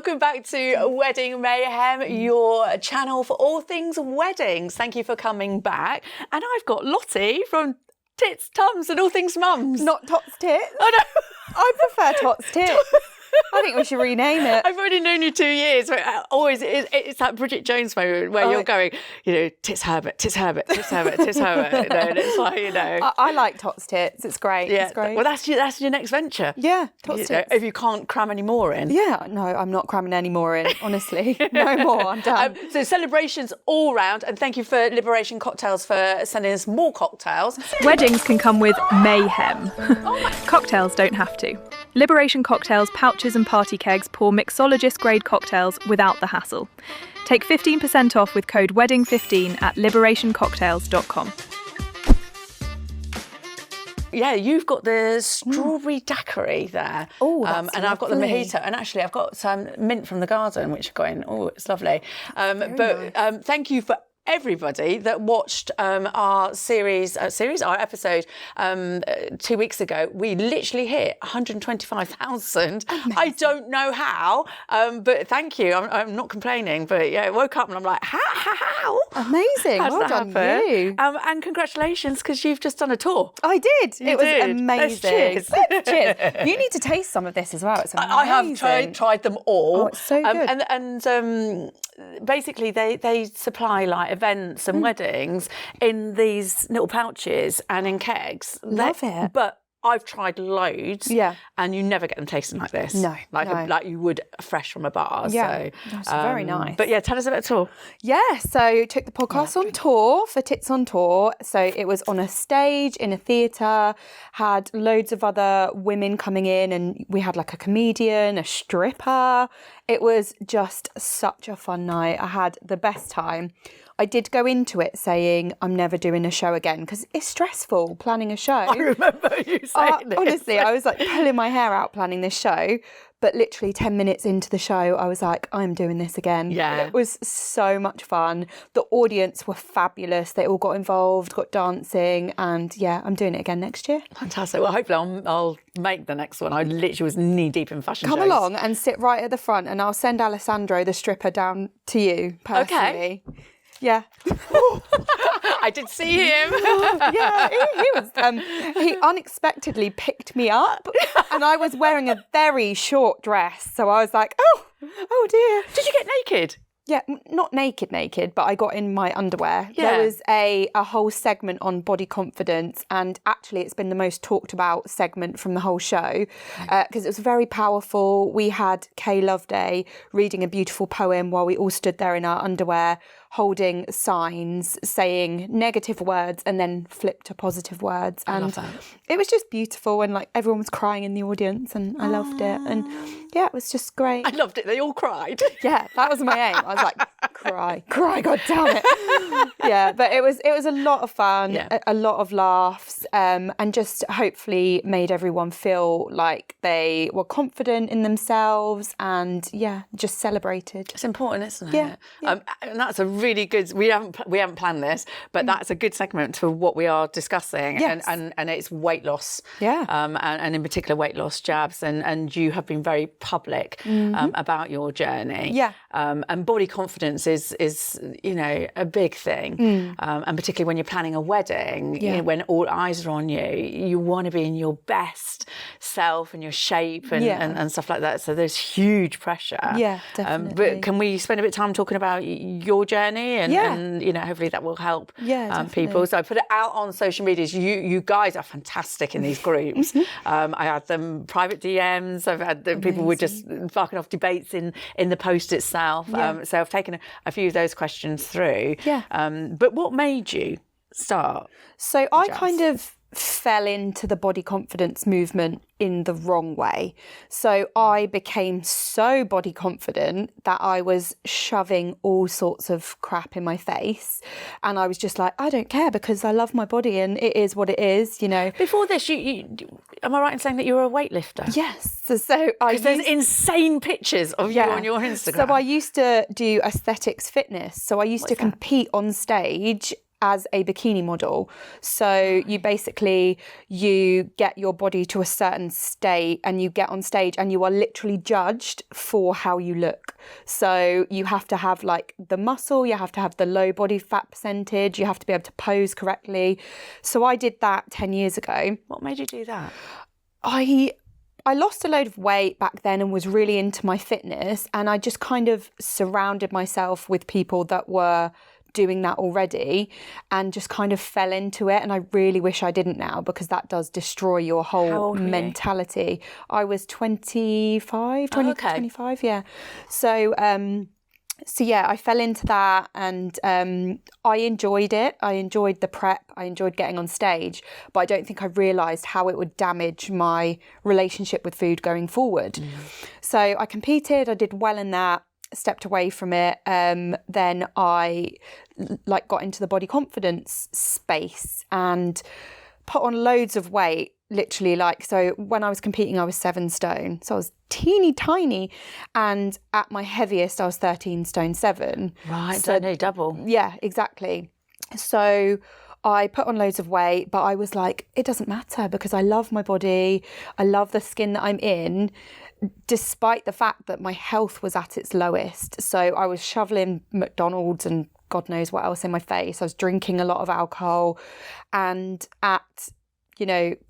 Welcome back to Wedding Mayhem, your channel for all things weddings. Thank you for coming back. And I've got Lottie from Tits, Tums and All Things Mums. Not Tots Tits. Oh, no. I prefer Tots Tits. I think we should rename it. I've already known you 2 years. But always, it's that Bridget Jones moment where you're going, Tits Herbert, Tits Herbert, Tits Herbert, Tits Herbert. And it's like, I like Tots Tits. It's great. Yeah. It's great. Well, that's your next venture. Yeah, Tots Tits. If you can't cram any more in. Yeah, no, I'm not cramming any more in, honestly. No more, I'm done. So celebrations all round, and thank you for Liberation Cocktails for sending us more cocktails. Weddings can come with mayhem. Cocktails don't have to. Liberation Cocktails, pouches and party kegs pour mixologist-grade cocktails without the hassle. Take 15% off with code WEDDING15 at liberationcocktails.com. Yeah, you've got the strawberry daiquiri there. Oh, that's and I've got the lovely. mojito. And actually, I've got some mint from the garden, which are going, it's lovely. Nice. Thank you for everybody that watched our our episode 2 weeks ago. We literally hit 125,000. I don't know how, but thank you. I'm not complaining, but yeah, I woke up and I'm like, how? Amazing. How did Well that done, happen? you. And congratulations, because you've just done a tour. I did. It was did. amazing. Let's cheers. Cheers. You need to taste some of this as well. It's amazing. I have tried them all. Oh, it's so good. And basically they supply like events and weddings in these little pouches and in kegs. Love it. But I've tried loads. Yeah. And you never get them tasting like this. No, no. Like you would fresh from a bar. Yeah. So That's very nice. But yeah, tell us about the tour. Yeah, so took the podcast on tour for Tits on Tour. So it was on a stage in a theatre, had loads of other women coming in, and we had like a comedian, a stripper. It was just such a fun night. I had the best time. I did go into it saying I'm never doing a show again because it's stressful planning a show. I remember you saying this. Honestly, I was like pulling my hair out planning this show. But literally 10 minutes into the show, I was like, I'm doing this again. Yeah. It was so much fun. The audience were fabulous. They all got involved, got dancing. And yeah, I'm doing it again next year. Fantastic. Well, hopefully I'll make the next one. I literally was knee deep in fashion Come shows. along and sit right at the front and I'll send Alessandro, the stripper, down to you personally. Okay. Yeah. I did see him. Yeah, he unexpectedly picked me up and I was wearing a very short dress. So I was like, oh dear. Did you get naked? Yeah, not naked, but I got in my underwear. Yeah. There was a whole segment on body confidence, and actually it's been the most talked about segment from the whole show because it was very powerful. We had Kay Loveday reading a beautiful poem while we all stood there in our underwear, holding signs, saying negative words and then flip to positive words. And I love that. It was just beautiful, and like everyone was crying in the audience, and I loved it. And yeah, it was just great. I loved it. They all cried. Yeah, that was my aim. I was like, cry, God damn it. Yeah, but it was a lot of fun, a lot of laughs, and just hopefully made everyone feel like they were confident in themselves and just celebrated. It's important, isn't it? Yeah. And that's a really good. We haven't planned this, but that's a good segment to what we are discussing. Yes. And it's weight loss. Yeah. And in particular weight loss jabs, and you have been very public about your journey. Yeah. And body confidence is a big thing, and particularly when you're planning a wedding, when all eyes are on you, you want to be in your best self and your shape and stuff like that. So there's huge pressure. Yeah, definitely. But can we spend a bit of time talking about your journey and hopefully that will help people. So I put it out on social medias. You guys are fantastic in these groups. I had them private DMs. I've had people were just barking off debates in the post itself. So I've taken a few of those questions through. Yeah. But what made you start? So I kind of fell into the body confidence movement in the wrong way. So I became so body confident that I was shoving all sorts of crap in my face. And I was just like, I don't care because I love my body and it is what it is, Before this, you am I right in saying that you were a weightlifter? Yes. So there's insane pictures of you on your Instagram. So I used to do aesthetics fitness. So I used to compete on stage as a bikini model. So you get your body to a certain state and you get on stage and you are literally judged for how you look. So you have to have like the muscle, you have to have the low body fat percentage, you have to be able to pose correctly. So I did that 10 years ago. What made you do that? I lost a load of weight back then and was really into my fitness, and I just kind of surrounded myself with people that were doing that already and just kind of fell into it. And I really wish I didn't now, because that does destroy your whole mentality. I was 25, 25, yeah. So yeah, I fell into that, and I enjoyed it. I enjoyed the prep. I enjoyed getting on stage, but I don't think I realised how it would damage my relationship with food going forward. So I competed. I did well in that. Stepped away from it. Then I got into the body confidence space and put on loads of weight. Literally, so when I was competing, I was 7 stone. So I was teeny tiny. And at my heaviest, I was 13 stone 7. Right, so nearly double. Yeah, exactly. So I put on loads of weight, but I was like, it doesn't matter, because I love my body. I love the skin that I'm in, despite the fact that my health was at its lowest. So I was shoveling McDonald's and God knows what else in my face. I was drinking a lot of alcohol. And at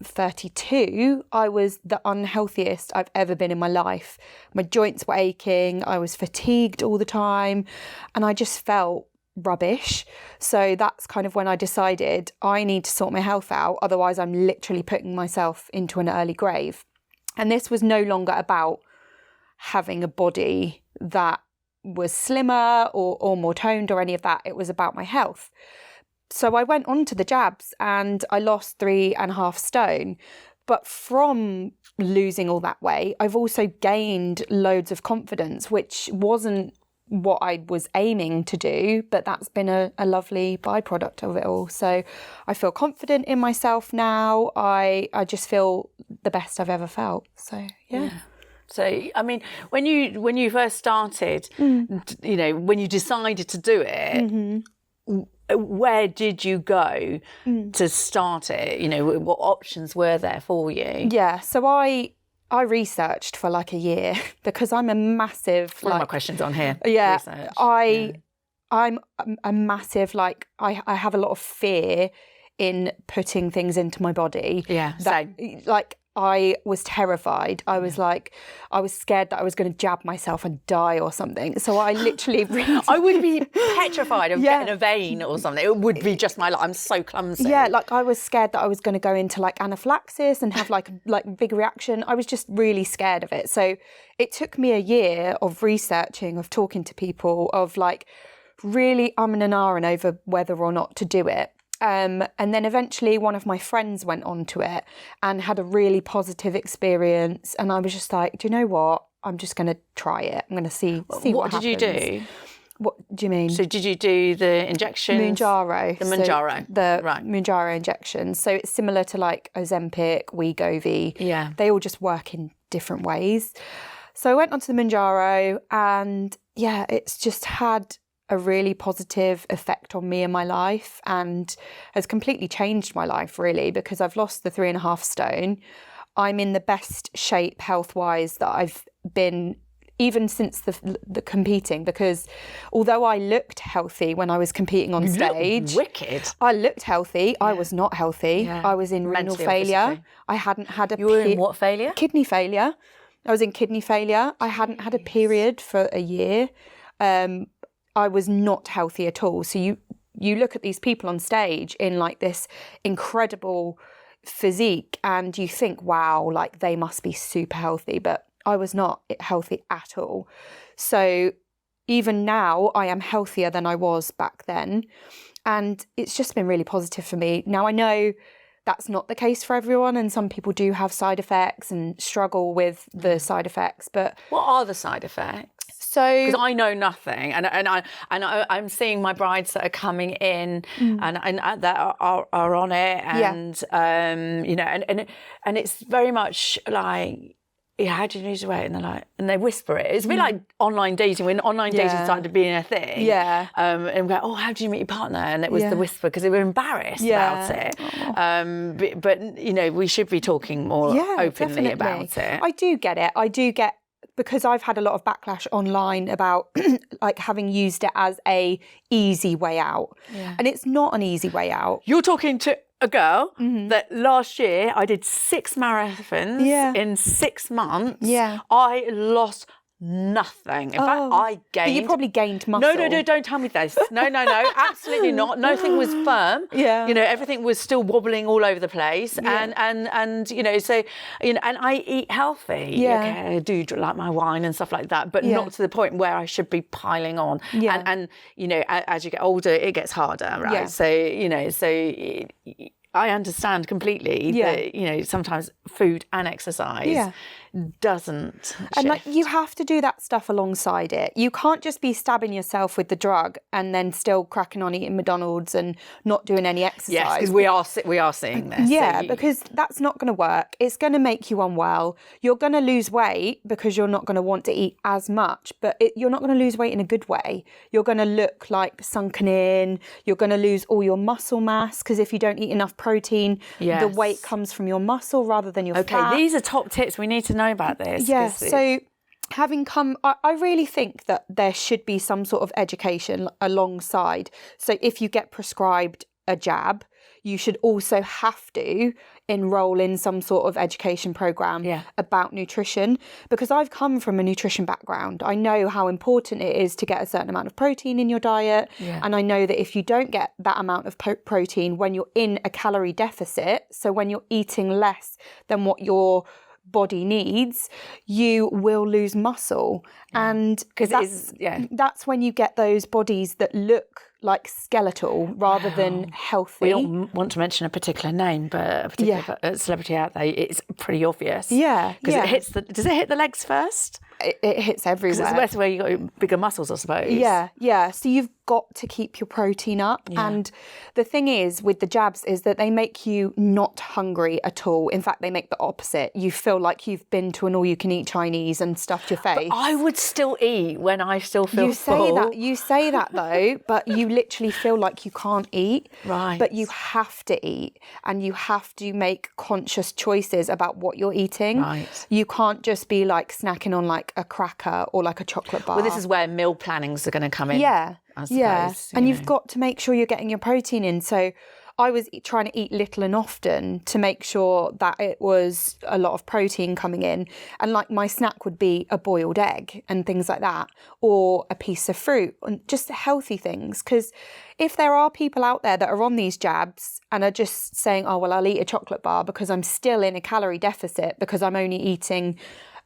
32, I was the unhealthiest I've ever been in my life. My joints were aching. I was fatigued all the time, and I just felt rubbish. So that's kind of when I decided I need to sort my health out. Otherwise, I'm literally putting myself into an early grave. And this was no longer about having a body that was slimmer or more toned or any of that. It was about my health. So I went on to the jabs and I lost 3.5 stone. But from losing all that weight, I've also gained loads of confidence, which wasn't what I was aiming to do, but that's been a lovely byproduct of it all. So I feel confident in myself now. I just feel the best I've ever felt. So yeah. So I mean, when you first started, when you decided to do it, where did you go to start it? What options were there for you? Yeah, so I researched for like a year, because I'm a massive... One of my questions on here. Yeah, research. I'm a massive, I have a lot of fear in putting things into my body. Yeah, same. I was terrified. I was I was scared that I was going to jab myself and die or something. So I literally... I would be petrified of getting a vein or something. It would be just my life. I'm so clumsy. Yeah, I was scared that I was going to go into anaphylaxis and have big reaction. I was just really scared of it. So it took me a year of researching, of talking to people, of really umming and ahhing over whether or not to do it. And then eventually one of my friends went on to it and had a really positive experience. And I was just like, do you know what? I'm just going to try it. I'm going to see what happens. What did you do? What do you mean? So did you do the injections? Mounjaro. The Mounjaro. Mounjaro injections. So it's similar to Ozempic, Wegovy. Yeah. They all just work in different ways. So I went onto the Mounjaro, and yeah, it's just had a really positive effect on me and my life, and has completely changed my life, really, because I've lost the 3.5 stone. I'm in the best shape health-wise that I've been even since the competing, because although I looked healthy when I was competing on stage, wicked. I looked healthy. Yeah. I was not healthy. Yeah. I was in renal failure. I hadn't had a... You were in what failure? Kidney failure. I was in kidney failure. I hadn't had a period for a year. I was not healthy at all. So you look at these people on stage in this incredible physique, and you think, wow, they must be super healthy. But I was not healthy at all. So even now, I am healthier than I was back then. And it's just been really positive for me. Now, I know that's not the case for everyone, and some people do have side effects and struggle with the side effects. But what are the side effects? Because I know nothing, and I'm seeing my brides that are coming in and that are on it, and and it's very much how do you lose weight? And they're like, and they whisper it. It's a bit like online dating, when online dating started being a thing. Yeah. And we go, oh, how did you meet your partner? And it was the whisper, because they were embarrassed about it. But you know, we should be talking more openly about it. I do get it. Because I've had a lot of backlash online about like having used it as a easy way out. Yeah. And it's not an easy way out. You're talking to a girl that last year I did 6 marathons in 6 months. Yeah. I lost nothing. In fact, I gained... But you probably gained muscle. No, don't tell me this. No, absolutely not. Nothing was firm. Yeah. You know, everything was still wobbling all over the place. Yeah. And you know, so, you know, and I eat healthy. Yeah. Okay, I do like my wine and stuff like that, but not to the point where I should be piling on. Yeah. And you know, as you get older, it gets harder, right? Yeah. So, you know, I understand completely that, you know, sometimes food and exercise doesn't shift. And like, you have to do that stuff alongside it. You can't just be stabbing yourself with the drug and then still cracking on eating McDonald's and not doing any exercise. Yes, because we are seeing this. Yeah, because that's not going to work. It's going to make you unwell. You're going to lose weight because you're not going to want to eat as much, but you're not going to lose weight in a good way. You're going to look like sunken in. You're going to lose all your muscle mass, because if you don't eat enough protein, the weight comes from your muscle rather than your fat. Okay, these are top tips. We need to know about this. Yeah, so having come, I really think that there should be some sort of education alongside. So if you get prescribed a jab, you should also have to enroll in some sort of education program about nutrition, because I've come from a nutrition background. I know how important it is to get a certain amount of protein in your diet. And I know that if you don't get that amount of protein when you're in a calorie deficit, so when you're eating less than what your body needs, you will lose muscle. And that's when you get those bodies that look like skeletal rather than healthy. We don't want to mention a particular name, but a particular celebrity out there, it's pretty obvious. Yeah. Because it hits does it hit the legs first? It hits everywhere. Because it's where you got bigger muscles, I suppose. Yeah. So you've got to keep your protein up. Yeah. And the thing is with the jabs is that they make you not hungry at all. In fact, they make the opposite. You feel like you've been to an all-you-can-eat Chinese and stuffed your face. But I would still eat when I still feel full. You say that though, but you literally feel like you can't eat. Right. But you have to eat, and you have to make conscious choices about what you're eating. Right. You can't just be like snacking on like a cracker or like a chocolate bar. Well, this is where meal plannings are going to come in. Yeah. I suppose, and you've got to make sure you're getting your protein in. So I was trying to eat little and often to make sure that it was a lot of protein coming in. And like my snack would be a boiled egg and things like that, or a piece of fruit, and just healthy things. Because if there are people out there that are on these jabs and are just saying, oh, well, I'll eat a chocolate bar because I'm still in a calorie deficit because I'm only eating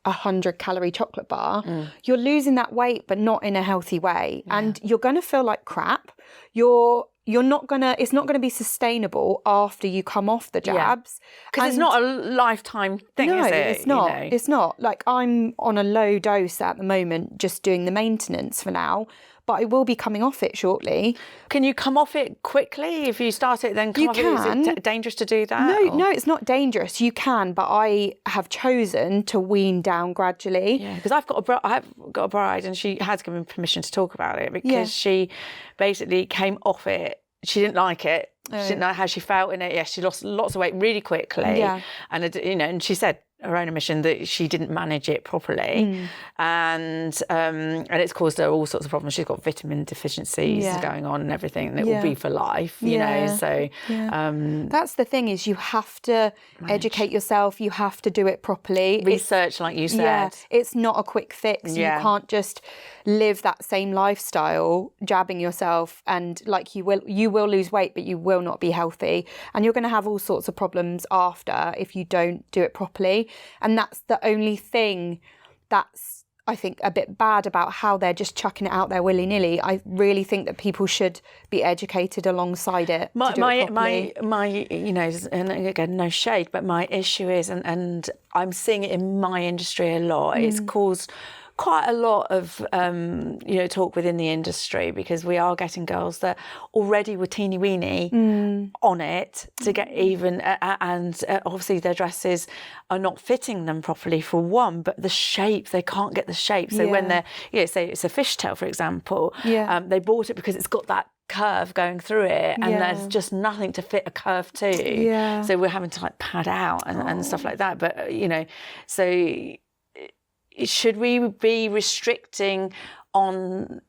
100-calorie chocolate bar, you're losing that weight, but not in a healthy way. Yeah. And you're going to feel like crap. It's not gonna be sustainable after you come off the jabs. Because it's not a lifetime thing, is it? No, it's not. You know? It's not. Like, I'm on a low dose at the moment, just doing the maintenance for now, but I will be coming off it shortly. Can you come off it quickly? If you start it, then come off it? Is it dangerous to do that? No, it's not dangerous. You can, but I have chosen to wean down gradually. Yeah, because I've got a bride, and she has given permission to talk about it, because she basically came off it. She didn't like it. She didn't know how she felt in it. Yes, she lost lots of weight really quickly. Yeah. And and she said her own admission that she didn't manage it properly, and it's caused her all sorts of problems. She's got vitamin deficiencies going on and everything, and it will be for life, you know. So that's the thing, is you have to educate yourself. You have to do it properly. Research, like you said. Yeah, it's not a quick fix. You can't just live that same lifestyle, jabbing yourself, and like you will lose weight, but you will not be healthy, and you're going to have all sorts of problems after if you don't do it properly. And that's the only thing that's, I think, a bit bad about how they're just chucking it out there willy-nilly. I really think that people should be educated alongside it. My you know, and again, no shade, but my issue is, and I'm seeing it in my industry a lot, it's caused quite a lot of, talk within the industry, because we are getting girls that already were teeny weeny on it to get even, and obviously their dresses are not fitting them properly for one, but the shape, they can't get the shape. So when they're, say it's a fishtail, for example, they bought it because it's got that curve going through it, and there's just nothing to fit a curve to. So we're having to like pad out and stuff like that. But so should we be restricting on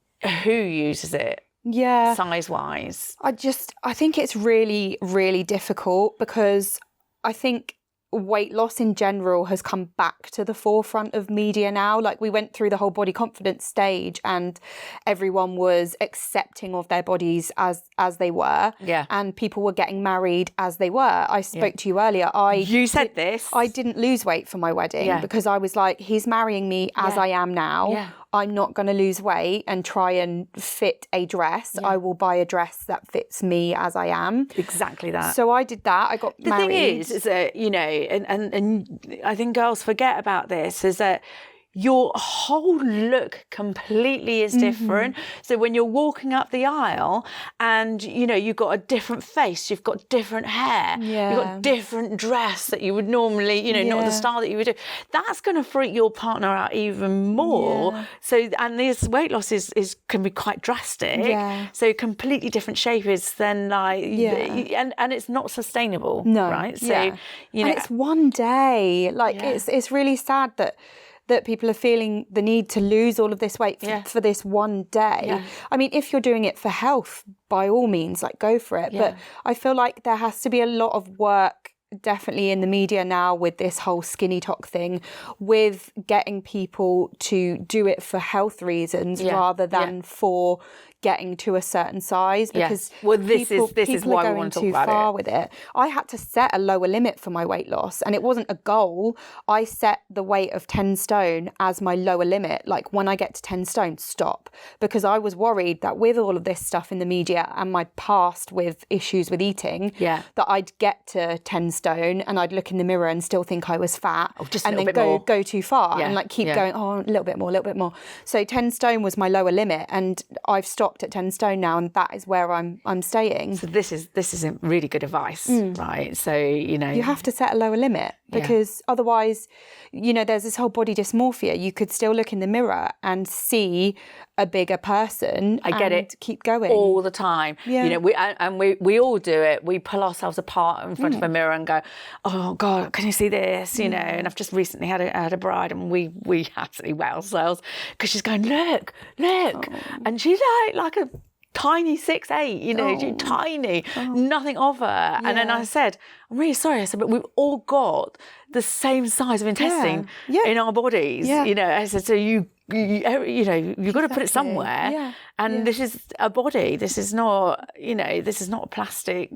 who uses it? Size wise, I think it's really, really difficult, because I think weight loss in general has come back to the forefront of media now. Like, we went through the whole body confidence stage and everyone was accepting of their bodies as they were, and people were getting married as they were. I spoke to you earlier. You said this. I didn't lose weight for my wedding because I was like, he's marrying me as I am now. I'm not going to lose weight and try and fit a dress. I will buy a dress that fits me as I am. Exactly that. So I did that. I got married. The thing is that, and I think girls forget about this, is that your whole look completely is different. So when you're walking up the aisle and, you've got a different face, you've got different hair, you've got different dress that you would normally, not the style that you would do, that's going to freak your partner out even more. So, and this weight loss can be quite drastic. So completely different shape is then like, and it's not sustainable. No. Right? So, and it's one day. Like, it's really sad that people are feeling the need to lose all of this weight for this one day. I mean, if you're doing it for health, by all means, like, go for it. But I feel like there has to be a lot of work definitely in the media now with this whole skinny talk thing, with getting people to do it for health reasons rather than for getting to a certain size, because this is why we want to talk about it. Too far with it. I had to set a lower limit for my weight loss, and it wasn't a goal. I set the weight of 10 stone as my lower limit. Like, when I get to 10 stone, stop, because I was worried that with all of this stuff in the media and my past with issues with eating, that I'd get to 10 stone and I'd look in the mirror and still think I was fat, and then go too far and like keep going, a little bit more. So 10 stone was my lower limit, and I've stopped at 10 stone now, and that is where I'm staying. So this is really good advice, right? So you have to set a lower limit, because otherwise, there's this whole body dysmorphia. You could still look in the mirror and see a bigger person. I get it. Keep going all the time. We all do it. We pull ourselves apart in front of a mirror and go, oh God, can you see this? And I've just recently had a bride, and we absolutely wet ourselves, because she's going, look, and she's like a tiny 6'8", she's tiny, nothing of her. And then I said, I'm really sorry. I said, but we've all got the same size of intestine in our bodies. I said, so you've got to put it somewhere. And this is a body. This is not, this is not a plastic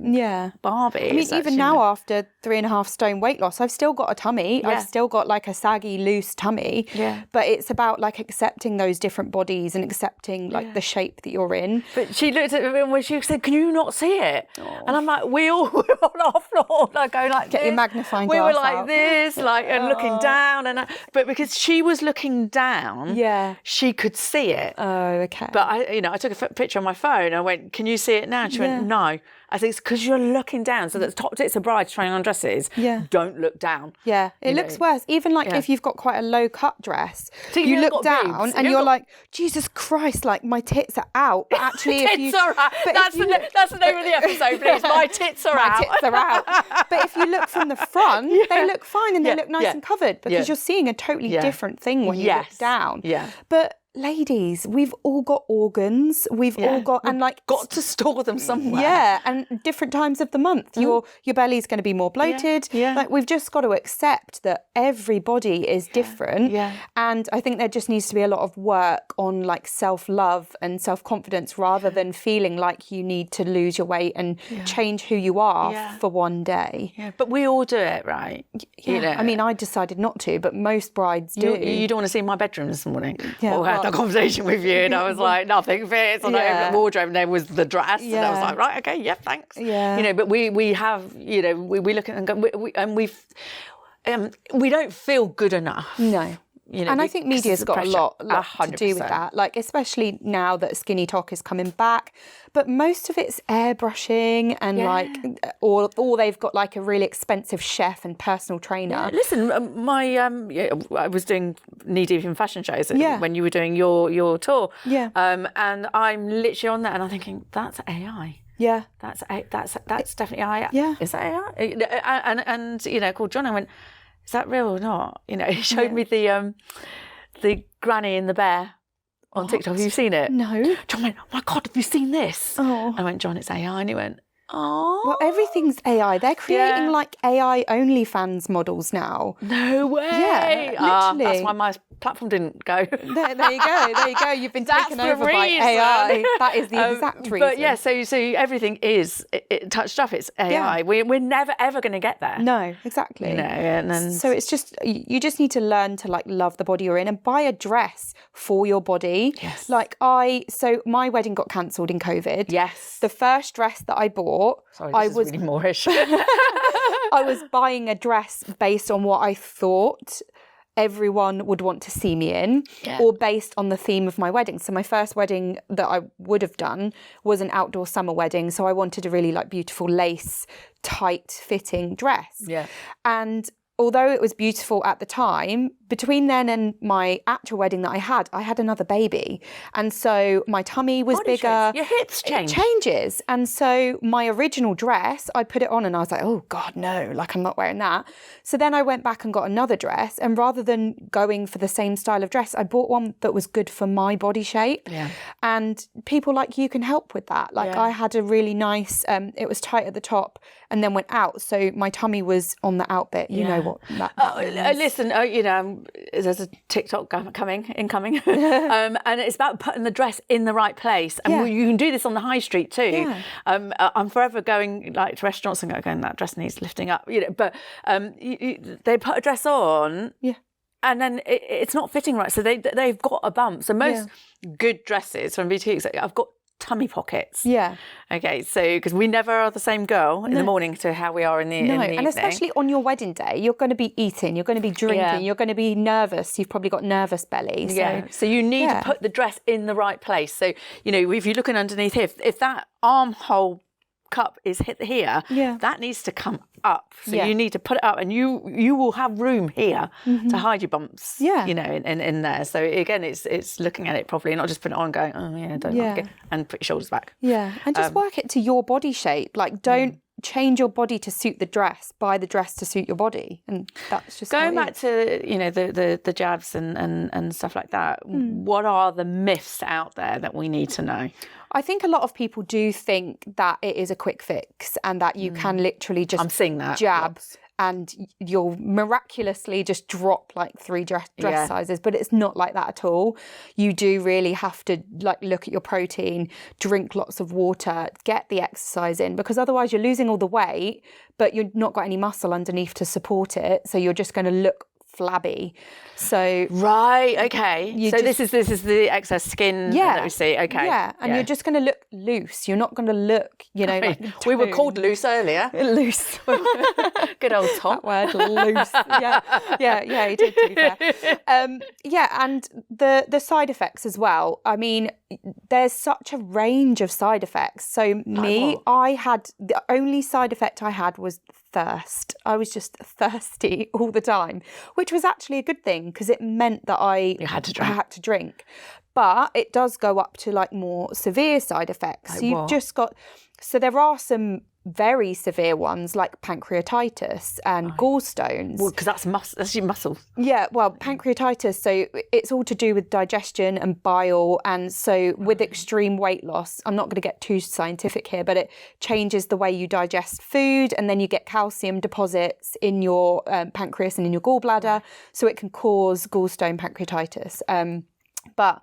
Barbie. I mean, even now, after 3.5 stone weight loss, I've still got a tummy. I've still got like a saggy, loose tummy. But it's about like accepting those different bodies and accepting like the shape that you're in. But she looked at me when she said, can you not see it? And I'm like, we all were on our floor, like going like Get this. your magnifying glass. We were like out. this, like and looking down, but because she was looking down, she could see it. Oh, okay. But I took a picture on my phone. I went, can you see it now? She went, no. I think it's because you're looking down. So that's top tits of brides trying on dresses. Don't look down. It looks worse. Even like if you've got quite a low cut dress, so you look down and you're like, Jesus Christ, like my tits are out. But actually, tits are out. That's the name of the episode, please. My tits are out. My tits are out. But if you look from the front, they look fine and they look nice and covered, because you're seeing a totally different thing when you look down. But ladies, we've all got organs. We've all got, and like got to store them somewhere. And different times of the month, your belly's going to be more bloated. Like, we've just got to accept that everybody is different. And I think there just needs to be a lot of work on like self-love and self-confidence, rather than feeling like you need to lose your weight and change who you are for one day. But we all do it, right? I mean, I decided not to, but most brides do. You don't want to see my bedroom this morning. I had that conversation with you, and I was like, nothing fits. And I opened the wardrobe, and there was the dress, and I was like, right, okay, thanks. But we have, we look at it and go, we don't feel good enough. No. And I think media's got a lot to do with that, like especially now that skinny talk is coming back. But most of it's airbrushing and like, or they've got like a really expensive chef and personal trainer. Yeah, listen, I was doing knee deep in fashion shows when you were doing your tour. Yeah. And I'm literally on that, and I'm thinking that's AI. Yeah, that's definitely AI. Yeah, is that AI? And called John. I went, is that real or not? He showed me the granny and the bear on TikTok. Have you seen it? No. John went, oh my God, have you seen this? Oh. I went, John, it's AI. And he went, oh. Well, everything's AI. They're creating like AI OnlyFans models now. No way. Yeah, literally. That's why my platform didn't go. There you go. There you go. You've been taken over by AI. That is the exact reason. But yeah, so everything is touched up. It's AI. Yeah. We're never ever going to get there. No, exactly. And so it's just you just need to learn to like love the body you're in and buy a dress for your body. Yes. Like so my wedding got cancelled in COVID. Yes. The first dress that I bought, sorry, this is really Moorish. I was buying a dress based on what I thought everyone would want to see me in, or based on the theme of my wedding. So my first wedding that I would have done was an outdoor summer wedding. So I wanted a really like beautiful lace, tight fitting dress. Yeah. And although it was beautiful at the time, between then and my actual wedding that I had another baby. And so my tummy was bigger. Change. Your hips change. It changes. And so my original dress, I put it on and I was like, oh God, no, like I'm not wearing that. So then I went back and got another dress. And rather than going for the same style of dress, I bought one that was good for my body shape. Yeah. And people like you can help with that. Like I had a really nice, it was tight at the top and then went out. So my tummy was on the out bit. You know what that means. Listen, there's a TikTok incoming, and it's about putting the dress in the right place. And you can do this on the high street too. Yeah. I'm forever going like to restaurants and going, that dress needs lifting up. But they put a dress on. Yeah. And then it's not fitting right, so they've got a bump. So most good dresses from boutiques, I've got tummy pockets. Yeah. Okay, so because we never are the same girl in the morning to how we are in the evening. And especially on your wedding day, you're going to be eating, you're going to be drinking, you're going to be nervous. You've probably got nervous belly. So you need to put the dress in the right place. So, if you're looking underneath here, if that armhole cup is hit here, that needs to come up. So you need to put it up, and you will have room here to hide your bumps. Yeah. In there. So again, it's looking at it properly, not just putting it on and going, oh yeah, don't like it, and put your shoulders back. Yeah. And just work it to your body shape. Like don't change your body to suit the dress, buy the dress to suit your body. And that's just going back to the jabs and stuff like that. What are the myths out there that we need to know? I think a lot of people do think that it is a quick fix and that you can literally just I'm seeing that jab and you'll miraculously just drop like 3 dress sizes, but it's not like that at all. You do really have to like look at your protein, drink lots of water, get the exercise in, because otherwise you're losing all the weight, but you've not got any muscle underneath to support it. So you're just going to look flabby. So right, okay. This is the excess skin that we see. Okay. Yeah. And you're just gonna look loose. You're not gonna look, like we were called loose earlier. Loose. Good old Tom. That word, loose. Yeah, he did, to be fair. And the side effects as well. I mean, there's such a range of side effects. So the only side effect I had was thirst. I was just thirsty all the time, which was actually a good thing because it meant that I had to drink. But it does go up to like more severe side effects. So there are some very severe ones like pancreatitis and gallstones. Well, because that's your muscle. Yeah, well, pancreatitis, so it's all to do with digestion and bile. And so with extreme weight loss, I'm not going to get too scientific here, but it changes the way you digest food, and then you get calcium deposits in your pancreas and in your gallbladder. So it can cause gallstone pancreatitis. But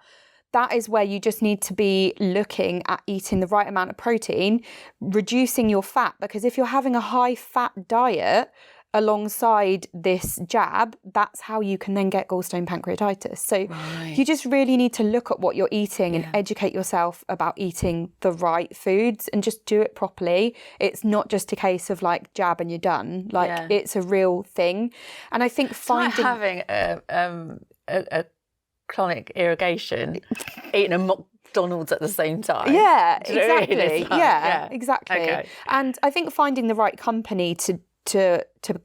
that is where you just need to be looking at eating the right amount of protein, reducing your fat, because if you're having a high fat diet alongside this jab, that's how you can then get gallstone pancreatitis. So you just really need to look at what you're eating and educate yourself about eating the right foods and just do it properly. It's not just a case of like jab and you're done. Like it's a real thing. And I think having a chronic irrigation, eating a McDonald's at the same time. Yeah, Do you know what I mean? exactly. It's like, Yeah, exactly. Okay. And I think finding the right company to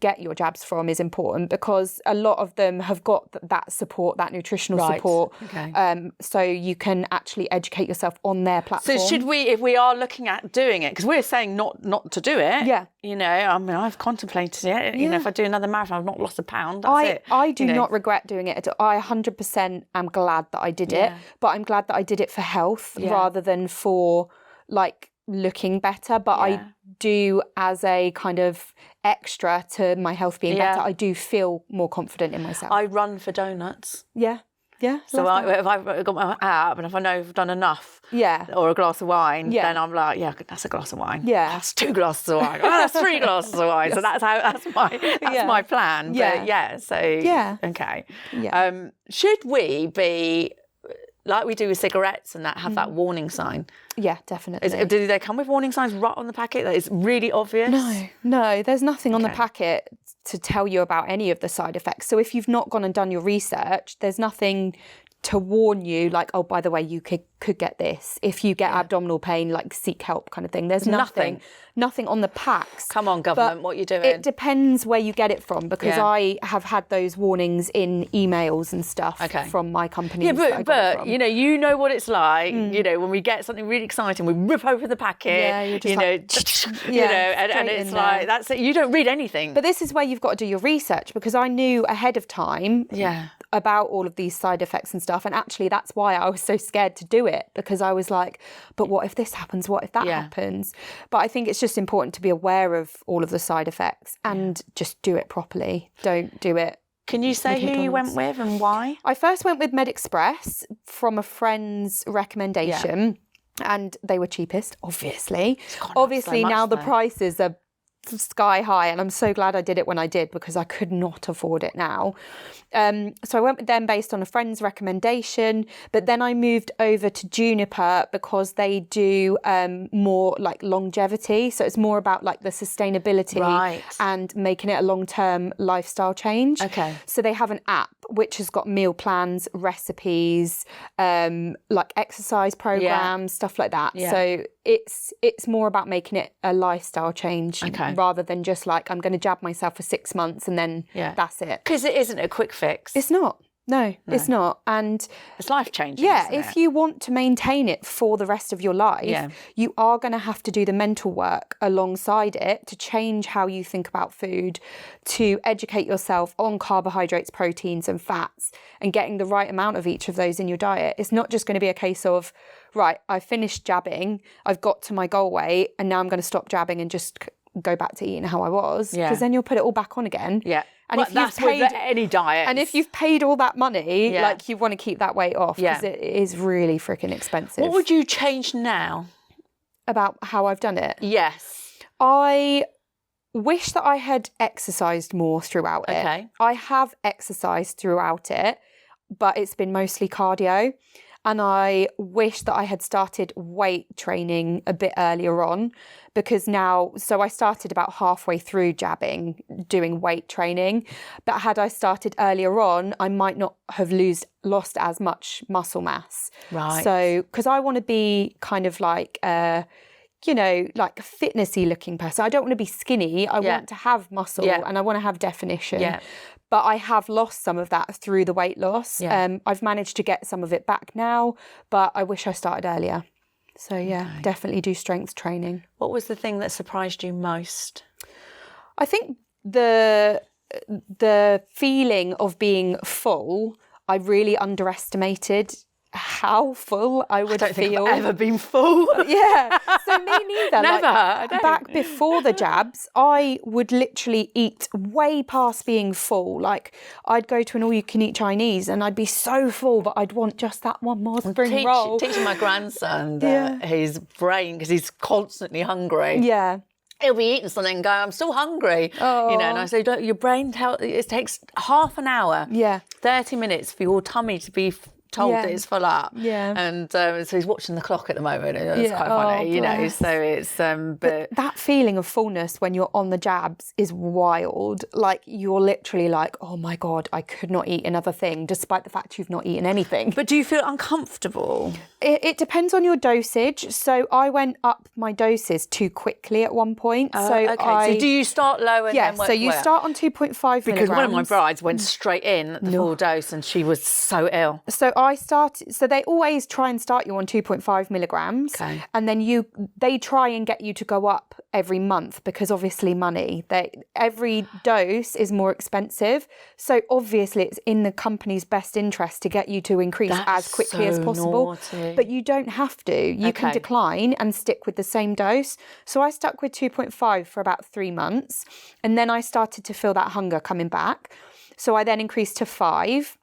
get your jabs from is important, because a lot of them have got that support, that nutritional support. Okay. So you can actually educate yourself on their platform. So should we, if we are looking at doing it, because we're saying not to do it. Yeah. You know, I mean, I've contemplated it. You know, if I do another marathon, I've not lost a pound. That's it. I do not regret doing it at all. I 100% am glad that I did it, but I'm glad that I did it for health rather than for like looking better. But I do, as a kind of extra to my health being better, I do feel more confident in myself. I run for donuts. Yeah. So if I've got my app and if I know I've done enough, or a glass of wine, then I'm like, that's a glass of wine. Yeah, that's 2 glasses of wine. Oh, that's 3 glasses of wine. So that's my plan. But okay. Yeah. Should we be like we do with cigarettes and that have that warning sign? Yeah, definitely. Do they come with warning signs right on the packet that it's really obvious? No, there's nothing on the packet to tell you about any of the side effects. So if you've not gone and done your research, there's nothing to warn you, like, oh, by the way, you could get this. If you get abdominal pain, like, seek help kind of thing. There's nothing on the packs. Come on, government, what are you doing? It depends where you get it from, because I have had those warnings in emails and stuff from my company. Yeah, but you know what it's like. You know, when we get something really exciting, we rip open the packet. Yeah, you're just and it's like, that's it. You don't read anything. But this is where you've got to do your research, because I knew ahead of time about all of these side effects and stuff. And actually, that's why I was so scared to do it, because I was like, but what if this happens? What if that happens? But I think it's just important to be aware of all of the side effects and just do it properly. Don't do it. Can you say who you went with and why? I first went with MedExpress from a friend's recommendation, and they were cheapest, obviously. Obviously, so now the prices are sky high, and I'm so glad I did it when I did, because I could not afford it now. So I went with them based on a friend's recommendation, but then I moved over to Juniper because they do more like longevity. So it's more about like the sustainability and making it a long-term lifestyle change. Okay. So they have an app which has got meal plans, recipes, like exercise programs, stuff like that. Yeah. So it's more about making it a lifestyle change rather than just like, I'm going to jab myself for 6 months and then that's it. Because it isn't a quick fix. It's not. No, it's not. And it's life-changing, isn't it? If you want to maintain it for the rest of your life, you are going to have to do the mental work alongside it to change how you think about food, to educate yourself on carbohydrates, proteins and fats, and getting the right amount of each of those in your diet. It's not just going to be a case of, right, I've finished jabbing, I've got to my goal weight, and now I'm going to stop jabbing and just go back to eating how I was. Because then you'll put it all back on again. Yeah. And if you've paid with any diet, and if you've paid all that money, like you want to keep that weight off, because it is really freaking expensive. What would you change now about how I've done it? Yes, I wish that I had exercised more throughout it. Okay, I have exercised throughout it, but it's been mostly cardio. And I wish that I had started weight training a bit earlier on, because now, so I started about halfway through jabbing, doing weight training. But had I started earlier on, I might not have lost as much muscle mass. Right. So, because I want to be kind of like, like a fitnessy looking person. I don't want to be skinny. I want to have muscle and I want to have definition. Yeah. But I have lost some of that through the weight loss. Yeah. I've managed to get some of it back now, but I wish I started earlier. So definitely do strength training. What was the thing that surprised you most? I think the feeling of being full, I really underestimated how full I would feel. I don't think I've ever been full. Yeah, so me neither. Never. Like, back before the jabs, I would literally eat way past being full. Like, I'd go to an all-you-can-eat Chinese and I'd be so full, but I'd want just that one more spring roll. Teaching my grandson that his brain, because he's constantly hungry. Yeah. He'll be eating something and go, I'm still hungry. Oh. And I say, your brain, it takes half an hour, 30 minutes for your tummy to be told that it's full up. Yeah. And so he's watching the clock at the moment, and it's quite funny, you know. So it's but that feeling of fullness when you're on the jabs is wild. Like, you're literally like, oh my God, I could not eat another thing, despite the fact you've not eaten anything. But do you feel uncomfortable? It depends on your dosage. So I went up my doses too quickly at one point. So do you start low and then work so you way up? start on 2.5 milligrams. Because one of my brides went straight in at the full dose, and she was so ill. So they always try and start you on 2.5 milligrams. Okay. And then they try and get you to go up every month, because obviously money. Every dose is more expensive. So obviously it's in the company's best interest to get you to increase as quickly as possible. Naughty. But you don't have to. You can decline and stick with the same dose. So I stuck with 2.5 for about 3 months. And then I started to feel that hunger coming back. So I then increased to 5.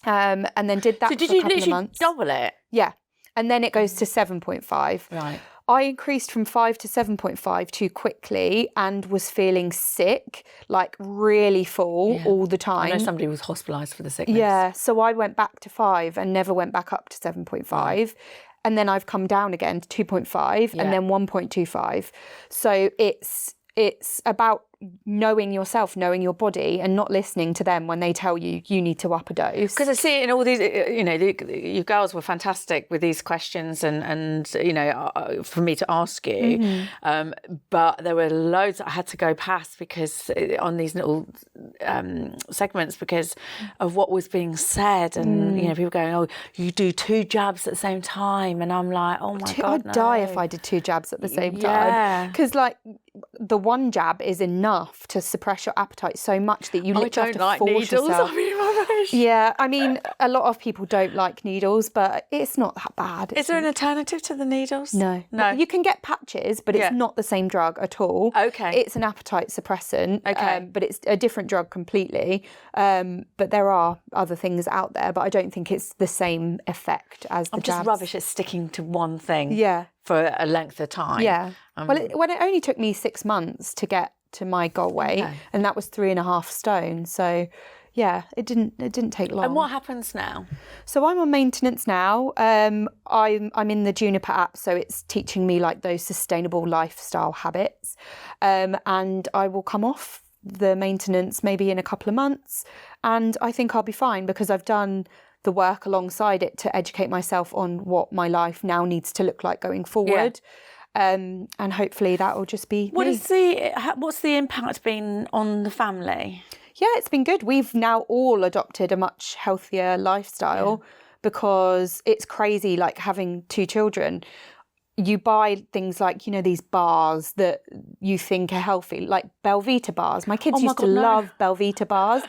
And then did that for a couple of months. So did you literally double it? Yeah. And then it goes to 7.5. Right. I increased from 5 to 7.5 too quickly and was feeling sick, like really full all the time. I know somebody was hospitalised for the sickness. Yeah. So I went back to 5 and never went back up to 7.5. Right. And then I've come down again to 2.5 and then 1.25. So it's about knowing yourself, knowing your body, and not listening to them when they tell you need to up a dose. Because I see it in all these, you know, you girls were fantastic with these questions and you know, for me to ask you. But there were loads that I had to go past because on these little segments because of what was being said, and you know, people going, "Oh, you do 2 jabs at the same time," and I'm like, "Oh my God, I'd die if I did 2 jabs at the same time." Because like the one jab is enough to suppress your appetite so much that you literally have to force yourself. Yeah, I mean, a lot of people don't like needles, but it's not that bad. Is there an alternative to the needles? No. You can get patches, but it's not the same drug at all. Okay. It's an appetite suppressant, but it's a different drug completely. But there are other things out there, but I don't think it's the same effect as the jabs. I'm just rubbish at sticking to one thing for a length of time. Yeah. Well, it only took me 6 months to get to my goal weight, and that was 3.5 stone. So yeah, it didn't take long. And what happens now? So I'm on maintenance now. I'm in the Juniper app, so it's teaching me like those sustainable lifestyle habits. And I will come off the maintenance maybe in a couple of months, and I think I'll be fine because I've done the work alongside it to educate myself on what my life now needs to look like going forward. And hopefully that will just be what's the impact been on the family? Yeah, it's been good. We've now all adopted a much healthier lifestyle because it's crazy, like having 2 children. You buy things like, you know, these bars that you think are healthy, like Belvita bars. My kids used to love Belvita bars.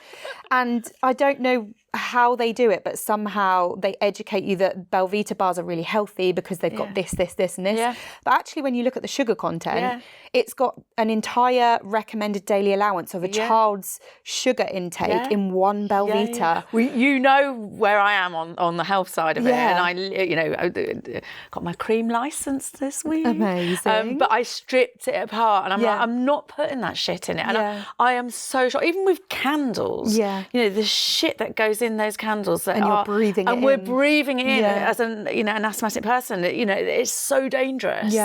And I don't know how they do it, but somehow they educate you that Belvita bars are really healthy because they've got this, this, this and this. Yeah. But actually, when you look at the sugar content, it's got an entire recommended daily allowance of a child's sugar intake in one Belvita. Yeah. Well, you know where I am on the health side of it. And I got my cream licence this week. Amazing. But I stripped it apart and I'm like, I'm not putting that shit in it. And I am so shocked. Even with candles, you know, the shit that goes in those candles that you're breathing it in. And we're breathing it in as an asthmatic person. You know, it's so dangerous.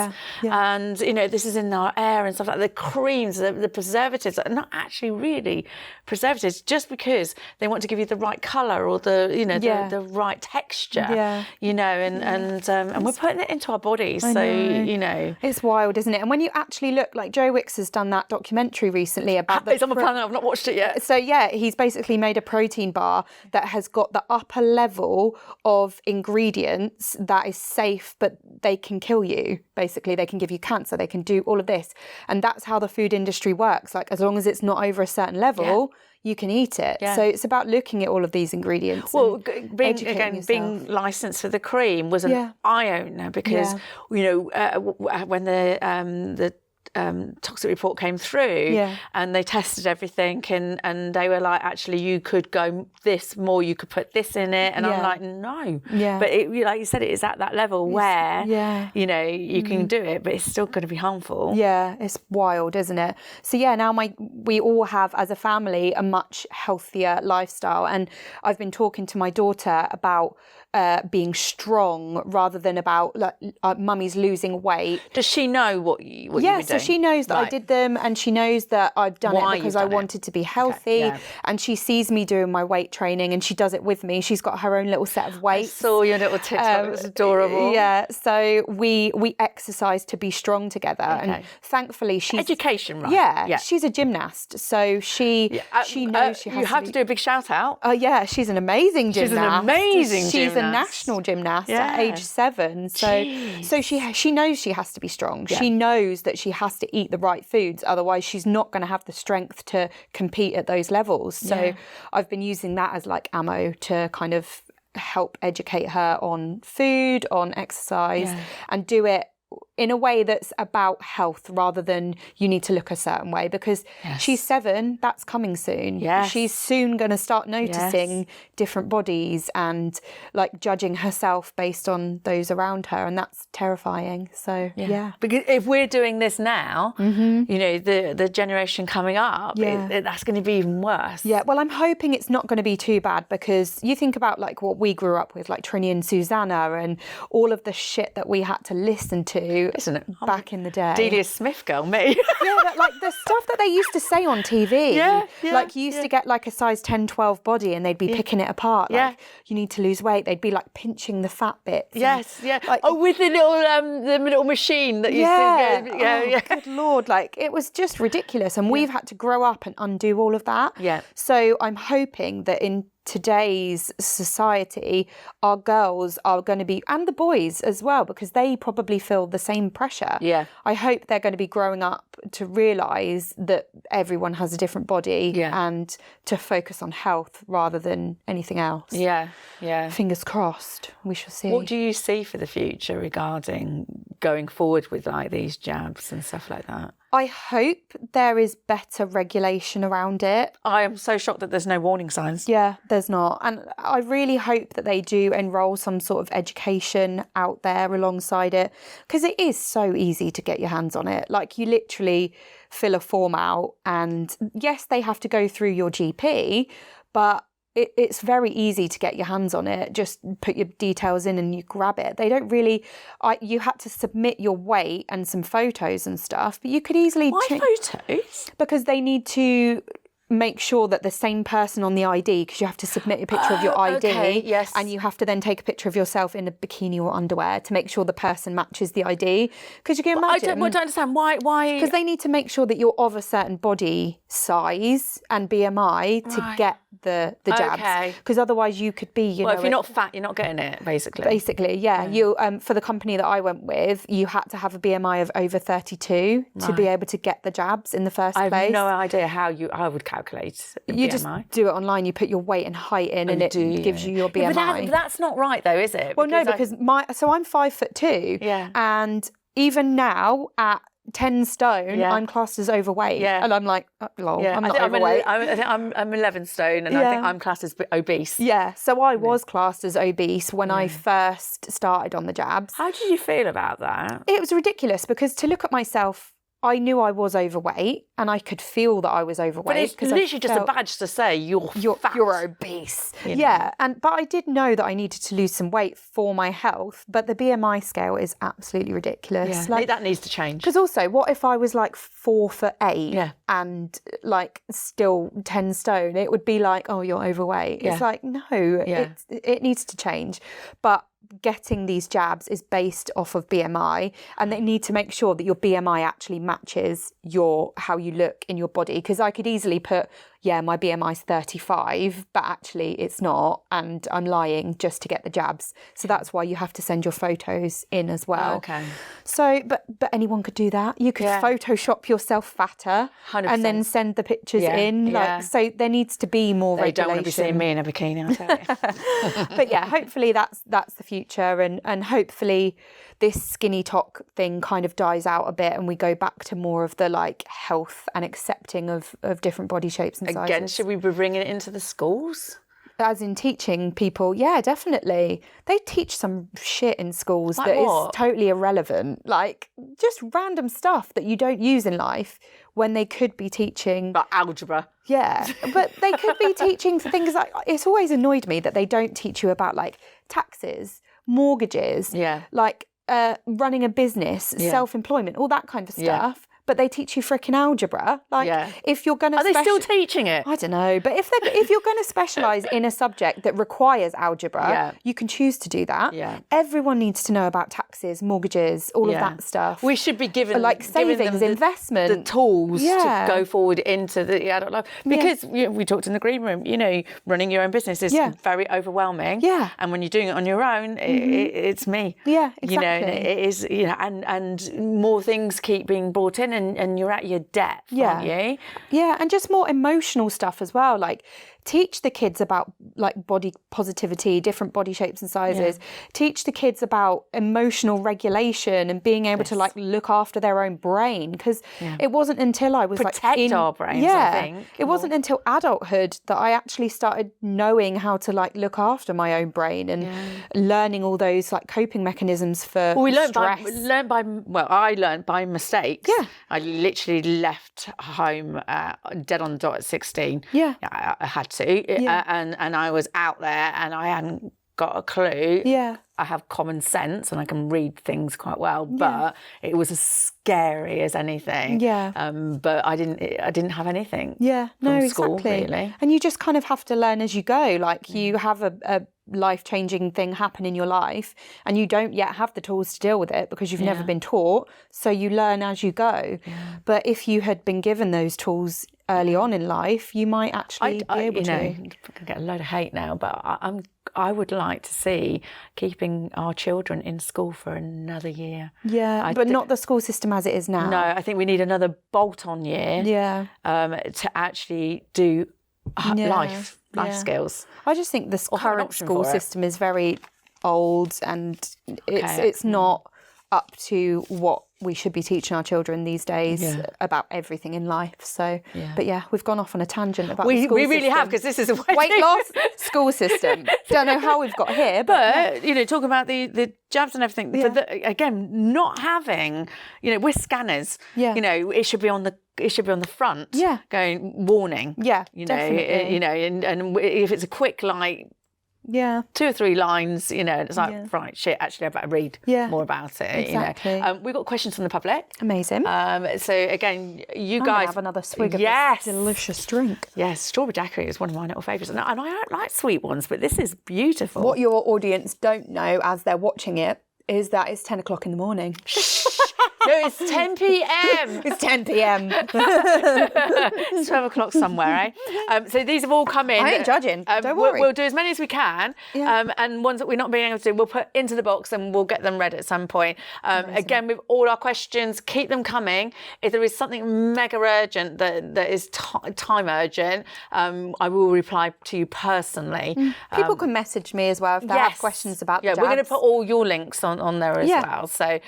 And, you know, this is in our air and stuff like that. The creams, the preservatives are not actually really preservatives just because they want to give you the right colour or the, you know, the right texture, you know, and we're putting it into our bodies. So, you know. It's wild, isn't it? And when you actually look, like Joe Wicks has done that documentary recently about it's on the planet, I've not watched it yet. So yeah, he's basically made a protein bar that has got the upper level of ingredients that is safe, but they can kill you. Basically, they can give you cancer, they can do all of this. And that's how the food industry works. Like, as long as it's not over a certain level, you can eat it. So it's about looking at all of these ingredients. Well, being licensed for the cream was an eye-opener because, you know, when the toxic report came through and they tested everything and they were like, actually, you could go this more, you could put this in it. And I'm like, no. But it, like you said, it is at that level where, you know, you can do it, but it's still going to be harmful. Yeah, it's wild, isn't it? So yeah, now we all have, as a family, a much healthier lifestyle. And I've been talking to my daughter about being strong rather than about mummy's losing weight. Does she know what you were Yeah, doing? so she knows that I did them, and she knows that I've done it because I wanted to be healthy. Okay, yeah. And she sees me doing my weight training, and she does it with me. She's got her own little set of weights. I saw your little TikTok. It was adorable. Yeah, so we exercise to be strong together, and thankfully she's education, right? Yeah, she's a gymnast, so she knows she has. You have to do a big shout out. Yeah, she's an amazing gymnast. She's an amazing She's gymnast. a national gymnast at age 7. So she knows she has to be strong. Yeah. She knows that she has to eat the right foods, otherwise she's not going to have the strength to compete at those levels. So I've been using that as like ammo to kind of help educate her on food, on exercise, and do it in a way that's about health rather than you need to look a certain way, because she's 7, that's coming soon. She's soon going to start noticing different bodies and like judging herself based on those around her, and that's terrifying. So because if we're doing this now, you know, the generation coming up, that's going to be even worse. Well, I'm hoping it's not going to be too bad, because you think about like what we grew up with, like Trini and Susanna, and all of the shit that we had to listen to back in the day. Delia Smith girl, me. But like the stuff that they used to say on TV. Like you used to get like a size 10, 12 body, and they'd be picking it apart. Like, you need to lose weight. They'd be like pinching the fat bits. Like, with the little machine that you see. Good Lord. Like, it was just ridiculous. And we've had to grow up and undo all of that. So I'm hoping that in today's society, our girls are going to be, and the boys as well, because they probably feel the same pressure. I hope they're going to be growing up to realise that everyone has a different body and to focus on health rather than anything else. Fingers crossed. We shall see. What do you see for the future regarding going forward with like these jabs and stuff like that? I hope there is better regulation around it. I am so shocked that there's no warning signs. Yeah, there's not. And I really hope that they do enrol some sort of education out there alongside it, because it is so easy to get your hands on it. Like, you literally fill a form out, and yes, they have to go through your GP, but it's very easy to get your hands on it. Just put your details in and you grab it. They don't really... you had to submit your weight and some photos and stuff, but you could easily... Why photos? Because they need to make sure that the same person on the ID, because you have to submit a picture of your ID, and you have to then take a picture of yourself in a bikini or underwear to make sure the person matches the ID. Because you can imagine... I don't understand. Why? Because they need to make sure that you're of a certain body size and BMI to get the jabs. Because otherwise you could be, if you're not fat, you're not getting it, basically. You for the company that I went with, you had to have a BMI of over 32 to be able to get the jabs in the first place. I have no idea how I would calculate you BMI. Just do it online. You put your weight and height in, and it gives you your BMI. But that's not right, though, is it? Well, because I'm 5'2", and even now at 10 stone, I'm classed as overweight, and I'm like, lol, I'm not overweight. I think I'm 11 stone, and I think I'm classed as obese. So I was classed as obese when I first started on the jabs. How did you feel about that? It was ridiculous, because to look at myself, I knew I was overweight, and I could feel that I was overweight. But it's literally just a badge to say you're fat. You're obese. You know? But I did know that I needed to lose some weight for my health. But the BMI scale is absolutely ridiculous. Like, that needs to change. Because also, what if I was like 4'8" and like still 10 stone? It would be like, oh, you're overweight. It's like, no, it needs to change. But getting these jabs is based off of BMI, and they need to make sure that your BMI actually matches how you look in your body. Because I could easily put, my BMI is 35, but actually it's not, and I'm lying just to get the jabs. So that's why you have to send your photos in as well. So, but anyone could do that. You could Photoshop yourself fatter 100%. And then send the pictures in. So there needs to be more regulation. They don't want to be seeing me in a bikini, I'll tell you. But hopefully that's the future, and hopefully this skinny talk thing kind of dies out a bit, and we go back to more of the like health and accepting of different body shapes and sizes. Again, should we be bringing it into the schools? As in teaching people, yeah, definitely. They teach some shit in schools like that what? is totally irrelevant. Like just random stuff that you don't use in life when they could be teaching... Like algebra. Yeah, but they could be teaching things like... It's always annoyed me that they don't teach you about like taxes, mortgages, like running a business, self-employment, all that kind of stuff. But they teach you freaking algebra. Like, if you're going to... Are they still teaching it? I don't know. But if you're going to specialise in a subject that requires algebra, you can choose to do that. Yeah. Everyone needs to know about taxes, mortgages, all of that stuff. We should be given... like savings, investment. The tools to go forward into the adult life. Because we talked in the green room, you know, running your own business is very overwhelming. Yeah. And when you're doing it on your own, it's me. Yeah, exactly. You know, it is, you know, and more things keep being brought in. And you're at your depth, aren't you? Yeah, and just more emotional stuff as well. Like, teach the kids about like body positivity, different body shapes and sizes. Teach the kids about emotional regulation and being able to like look after their own brain. Because it wasn't until I was protect our brains. I think it wasn't until adulthood that I actually started knowing how to like look after my own brain and learning all those like coping mechanisms for stress. I learned by mistake. Yeah. I literally left home dead on the dot at 16. Yeah. I had to. And I was out there and I hadn't got a clue. Yeah. I have common sense and I can read things quite well, but it was as scary as anything. Yeah. But I didn't have anything. Yeah. From school, really. And you just kind of have to learn as you go. Like you have a life-changing thing happen in your life and you don't yet have the tools to deal with it because you've never been taught. So you learn as you go. Yeah. But if you had been given those tools early on in life, you might actually be able to. I get a load of hate now, but I would like to see keeping our children in school for another year. Yeah, but not the school system as it is now. No, I think we need another bolt-on year. Yeah. To actually do life skills. I just think the current school system is very old and it's not up to what we should be teaching our children these days about everything in life. So, but we've gone off on a tangent about the school system. We really have, because this is a weight loss school system. Don't know how we've got here, but you know, talking about the jabs and everything. Yeah. Again, not having, you know, we're scanners. Yeah. You know, it should be on the front. Yeah. Going warning. Yeah. You know, definitely. You know, and if it's a quick like. Yeah. 2 or 3 lines, you know, it's like, right, shit, actually I better read more about it. Exactly. You know. We've got questions from the public. Amazing. So again, you guys have another swig of this delicious drink. Yes, strawberry daiquiri is one of my little favourites. And I don't like sweet ones, but this is beautiful. What your audience don't know as they're watching it is that it's 10 o'clock in the morning. No, it's 10 p.m. It's 10 p.m. It's 12 o'clock somewhere, eh? So these have all come in. I ain't judging. Don't worry. We'll do as many as we can. Yeah. And ones that we're not being able to do, we'll put into the box and we'll get them read at some point. Again, with all our questions, keep them coming. If there is something mega urgent that is time urgent, I will reply to you personally. People can message me as well if they have questions about the jabs. We're going to put all your links on there as well. So,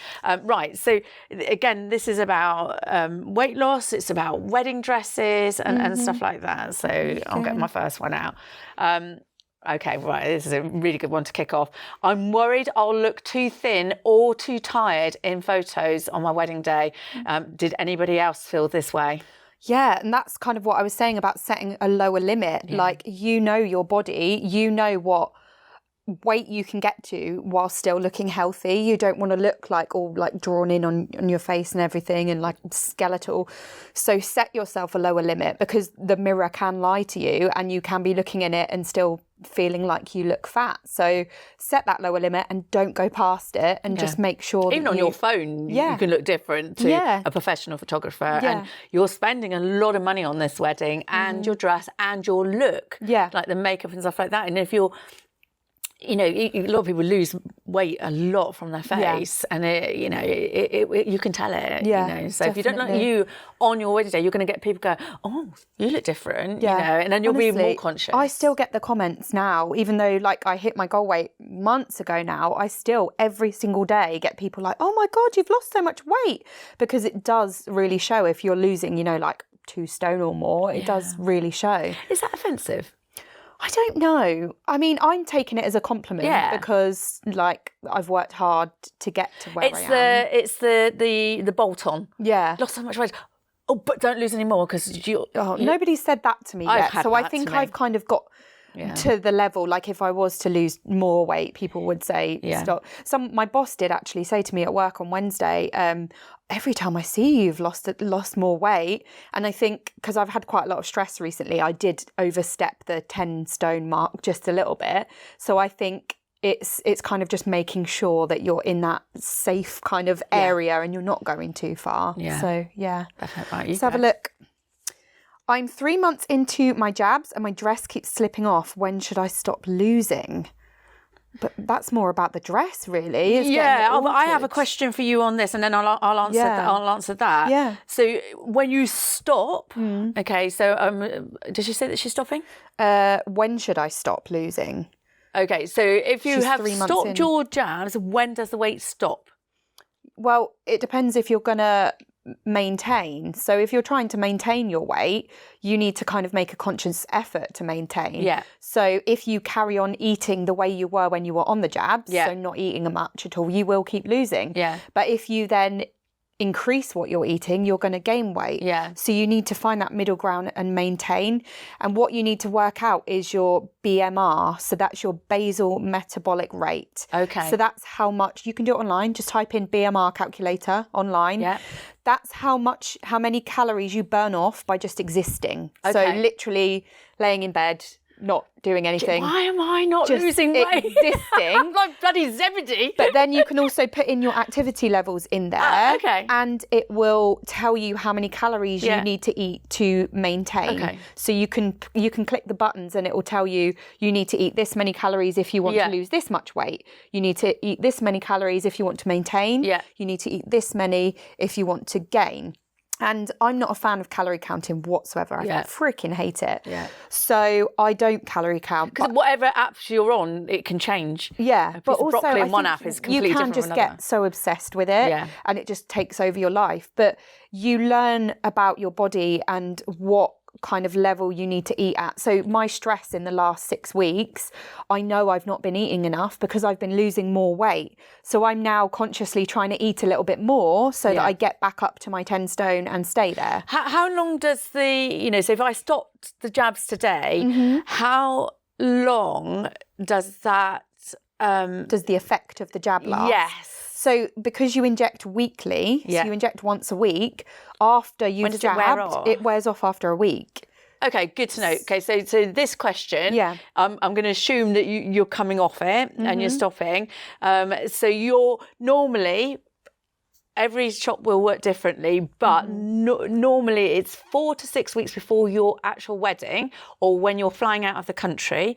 right. So, again, this is about weight loss. It's about wedding dresses and stuff like that. So I'll get my first one out. Okay, right. This is a really good one to kick off. I'm worried I'll look too thin or too tired in photos on my wedding day. Did anybody else feel this way? Yeah, and that's kind of what I was saying about setting a lower limit. Yeah. Like, you know your body, you know what weight you can get to while still looking healthy. You don't want to look like all like drawn in on your face and everything and like skeletal. So set yourself a lower limit, because the mirror can lie to you and you can be looking in it and still feeling like you look fat. So set that lower limit and don't go past it, and just make sure even that on your phone you can look different to a professional photographer. And you're spending a lot of money on this wedding and your dress and your look, like the makeup and stuff like that. And if you're, you know, a lot of people lose weight a lot from their face, and you can tell it. You know, so definitely. If you don't look you on your wedding day, you're going to get people go, "Oh, you look different," you know, and then you'll be more conscious. I still get the comments now, even though like I hit my goal weight months ago now. I still every single day get people like, "Oh my God, you've lost so much weight," because it does really show if you're losing, you know, like 2 stone or more. It does really show. Is that offensive? I don't know. I mean, I'm taking it as a compliment because, like, I've worked hard to get to where I am. It's the bolt on. Yeah. Lost so much weight. Oh, but don't lose any more because nobody said that to me yet. So I think I've kind of got to the level, like if I was to lose more weight, people would say stop. My boss did actually say to me at work on Wednesday, every time I see you've lost more weight. And I think because I've had quite a lot of stress recently, I did overstep the 10 stone mark just a little bit. So I think it's kind of just making sure that you're in that safe kind of area and you're not going too far. Yeah. So yeah. Right, let's have a look. I'm 3 months into my jabs and my dress keeps slipping off. When should I stop losing? But that's more about the dress, really. I have a question for you on this, and then I'll answer that. Yeah. So when you stop, okay. So did she say that she's stopping? When should I stop losing? Okay. So if you have stopped your jabs, when does the weight stop? Well, it depends if you're gonna maintain. So if you're trying to maintain your weight, you need to kind of make a conscious effort to maintain. Yeah. So if you carry on eating the way you were when you were on the jabs, so not eating much at all, you will keep losing. Yeah. But if you then increase what you're eating, you're going to gain weight. Yeah. So you need to find that middle ground and maintain. And what you need to work out is your BMR. So that's your basal metabolic rate. Okay. So that's how much, you can do it online. Just type in BMR calculator online. Yeah. That's how many calories you burn off by just existing. Okay. So literally laying in bed, not doing anything. Why am I not just losing weight? Existing. I'm like bloody Zebedee. But then you can also put in your activity levels in there. Okay. And it will tell you how many calories you need to eat to maintain. Okay. So you can click the buttons and it will tell you need to eat this many calories if you want to lose this much weight. You need to eat this many calories if you want to maintain. Yeah. You need to eat this many if you want to gain. And I'm not a fan of calorie counting whatsoever. I freaking hate it. Yeah. So I don't calorie count. Because whatever apps you're on, it can change. Yeah. But also, broccoli in one app is completely different you can just get so obsessed with it and it just takes over your life. But you learn about your body and what kind of level you need to eat at. So my stress in the last 6 weeks, I know I've not been eating enough because I've been losing more weight. So I'm now consciously trying to eat a little bit more so that I get back up to my 10 stone and stay there. How long does so if I stopped the jabs today, how long does that... does the effect of the jab last? Yes. So because you inject weekly, so you inject once a week, after you've jabbed, it wears off after a week. Okay, good to know. Okay, so this question, I'm going to assume that you're coming off it and you're stopping. So you're normally... Every shop will work differently, but normally it's 4 to 6 weeks before your actual wedding or when you're flying out of the country,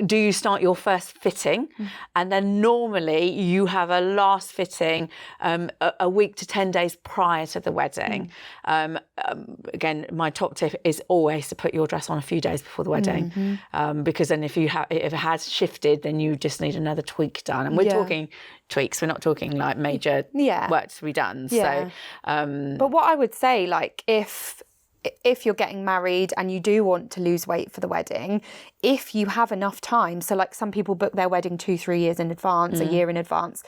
do you start your first fitting. And then normally you have a last fitting a week to 10 days prior to the wedding. Again, my top tip is always to put your dress on a few days before the wedding, because then if it has shifted, then you just need another tweak done. And we're talking tweaks, we're not talking like major work to be done. So but what I would say, like if you're getting married and you do want to lose weight for the wedding, if you have enough time, so like some people book their wedding 2-3 years in advance, a year in advance,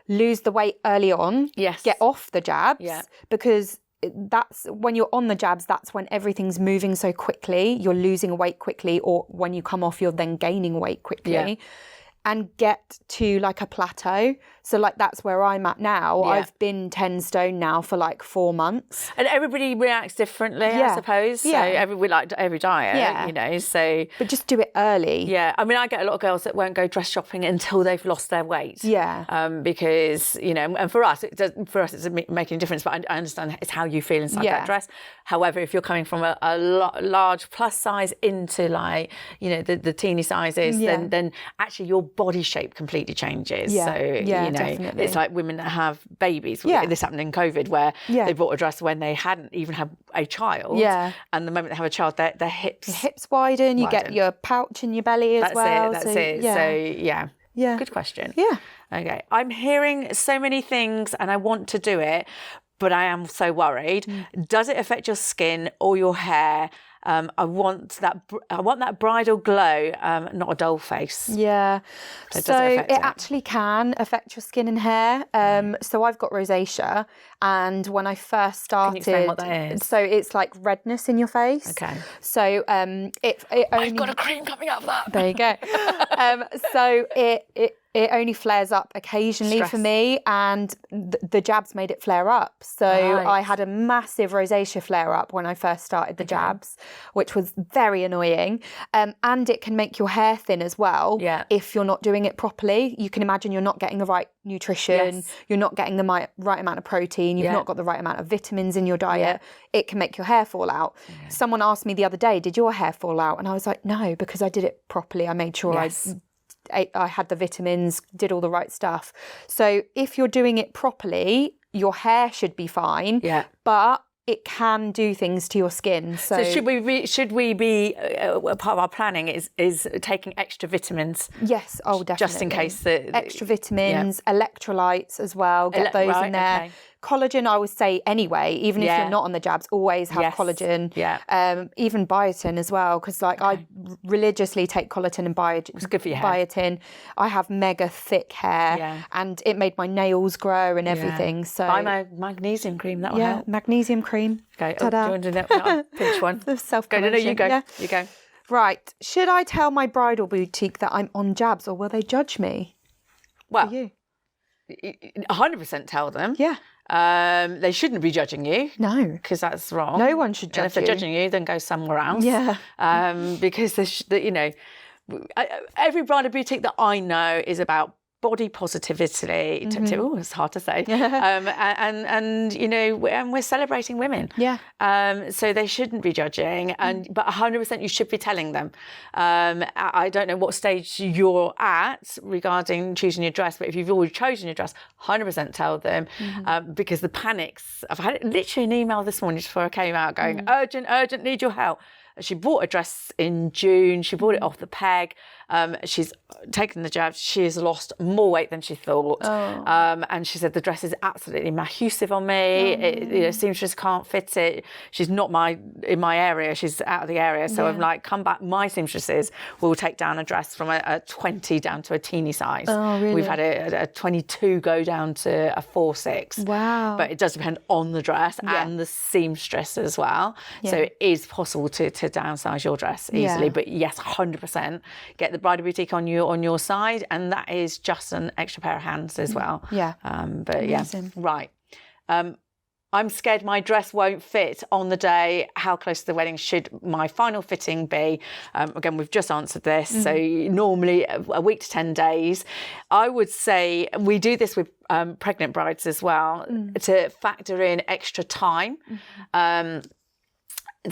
lose the weight early on, get off the jabs, because that's when you're on the jabs, that's when everything's moving so quickly, you're losing weight quickly, or when you come off, you're then gaining weight quickly. And get to like a plateau. So like that's where I'm at now. I've been 10 stone now for like 4 months. And everybody reacts differently, I suppose. So we like every diet, so... But just do it early. Yeah. I mean, I get a lot of girls that won't go dress shopping until they've lost their weight. Yeah. Because, and for us, it's making a difference, but I understand it's how you feel inside that dress. However, if you're coming from a large plus size into like, the teeny sizes, then actually your body shape completely changes. So, definitely. It's like women that have babies. This happened in COVID where they bought a dress when they hadn't even had a child. Yeah. And the moment they have a child, their hips... Your hips widen, you get your pouch in your belly as well. That's it. Yeah. So, yeah. Good question. Yeah. Okay. I'm hearing so many things and I want to do it, but I am so worried. Does it affect your skin or your hair? I want that bridal glow, not a dull face. Yeah. So it actually can affect your skin and hair. So I've got rosacea, and when I first started, can you explain what that is? So it's like redness in your face. Okay. So it only... I've got a cream coming out of that. There you go. So it only flares up occasionally for me, and the jabs made it flare up. So I had a massive rosacea flare up when I first started the jabs, which was very annoying. And it can make your hair thin as well if you're not doing it properly. You can imagine you're not getting the right nutrition, you're not getting the right amount of protein, you've not got the right amount of vitamins in your diet. It can make your hair fall out. Someone asked me the other day, did your hair fall out? And I was like, no, because I did it properly. I made sure I had the vitamins, did all the right stuff. So if you're doing it properly, your hair should be fine. Yeah. But it can do things to your skin. So should we be part of our planning is taking extra vitamins? Yes. Oh, definitely. Just in case extra vitamins, electrolytes as well. Get those in there. Okay. Collagen, I would say anyway, even if you're not on the jabs, always have collagen. Yeah. Even biotin as well, because I religiously take collagen and biotin. It's good for your hair. Biotin. I have mega thick hair, and it made my nails grow and everything. So buy my magnesium cream. That will help. Magnesium cream. Okay. Ta-da. Do you want to pinch one? The self-promotion. No, you go. Yeah. You go. Right. Should I tell my bridal boutique that I'm on jabs, or will they judge me? Well, for you? 100% tell them. Yeah. They shouldn't be judging you. No. Because that's wrong. No one should judge you. And if they're judging you, then go somewhere else. Yeah. Because, every bridal boutique that I know is about body positivity. Oh, it's hard to say. And we're celebrating women. Yeah. So they shouldn't be judging, but 100% you should be telling them. I don't know what stage you're at regarding choosing your dress, but if you've already chosen your dress, 100% tell them, because the panics. I've had literally an email this morning just before I came out going, urgent, need your help. She bought a dress in June. She bought it off the peg. She's taken the jab. She has lost more weight than she thought. And she said the dress is absolutely massive on me. Seamstress can't fit it. She's not in my area. She's out of the area. So I'm like, come back. My seamstresses will take down a dress from a 20 down to a teeny size. Oh, really? We've had a 22 go down to a 4-6. Wow. But it does depend on the dress and the seamstress as well. Yeah. So it is possible to downsize your dress easily. Yeah. But yes, 100% get the bridal boutique on your side, and that is just an extra pair of hands as well. Yeah. But amazing. Right. I'm scared my dress won't fit on the day. How close to the wedding should my final fitting be? Again, we've just answered this. So normally a week to 10 days. I would say we do this with pregnant brides as well, to factor in extra time.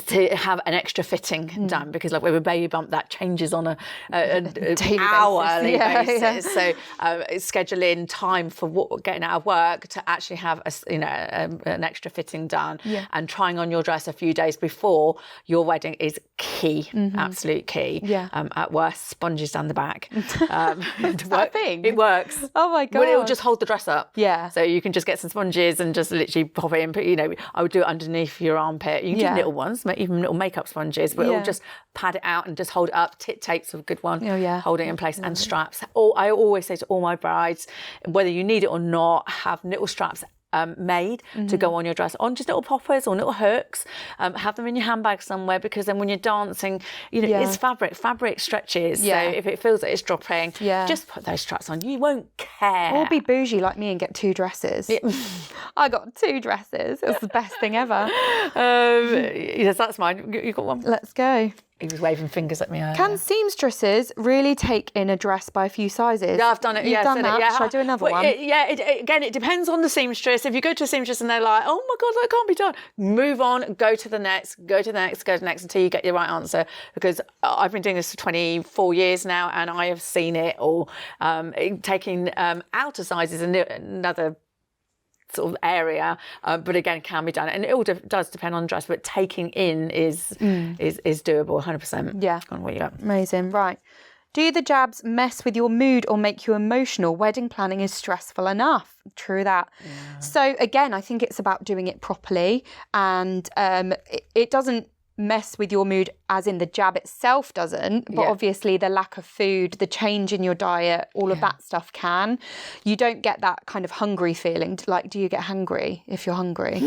To have an extra fitting done, because with a baby bump that changes on a hourly basis. So schedule in time for getting out of work to actually have an extra fitting done, and trying on your dress a few days before your wedding is key, absolute key. Yeah. At worst, sponges down the back. That thing? It works. Oh my god! Well, it will just hold the dress up. Yeah. So you can just get some sponges and just literally pop it in. I would do it underneath your armpit. You can do little ones. Even little makeup sponges, but it'll just pad it out and just hold it up. Tit tape's a good one, holding it in place, and straps. I always say to all my brides, whether you need it or not, have little straps made to go on your dress, on just little poppers or little hooks. Have them in your handbag somewhere, because then when you're dancing, it's fabric stretches. So if it feels like it's dropping, just put those straps on. You won't care. Or be bougie like me and get 2 dresses. I got 2 dresses. It was the best thing ever. Yes, that's mine. You got one? Let's go. He was waving fingers at me earlier. Can seamstresses really take in a dress by a few sizes? Yeah, I've done it. You've done that. Yeah. Should I do another one? Again, it depends on the seamstress. If you go to a seamstress and they're like, oh my God, that can't be done, move on, go to the next until you get your right answer. Because I've been doing this for 24 years now, and I have seen it all. Taking outer sizes another sort of area, but again, can be done, and it all does depend on the dress, but taking in is doable 100%. Yeah. On what you got. Amazing. Right. Do the jabs mess with your mood or make you emotional? Wedding planning is stressful enough. True that. Yeah. So again, I think it's about doing it properly, and it doesn't mess with your mood as in the jab itself doesn't, but obviously the lack of food, the change in your diet, all of that stuff can. You don't get that kind of hungry feeling. Like, do you get hangry if you're hungry?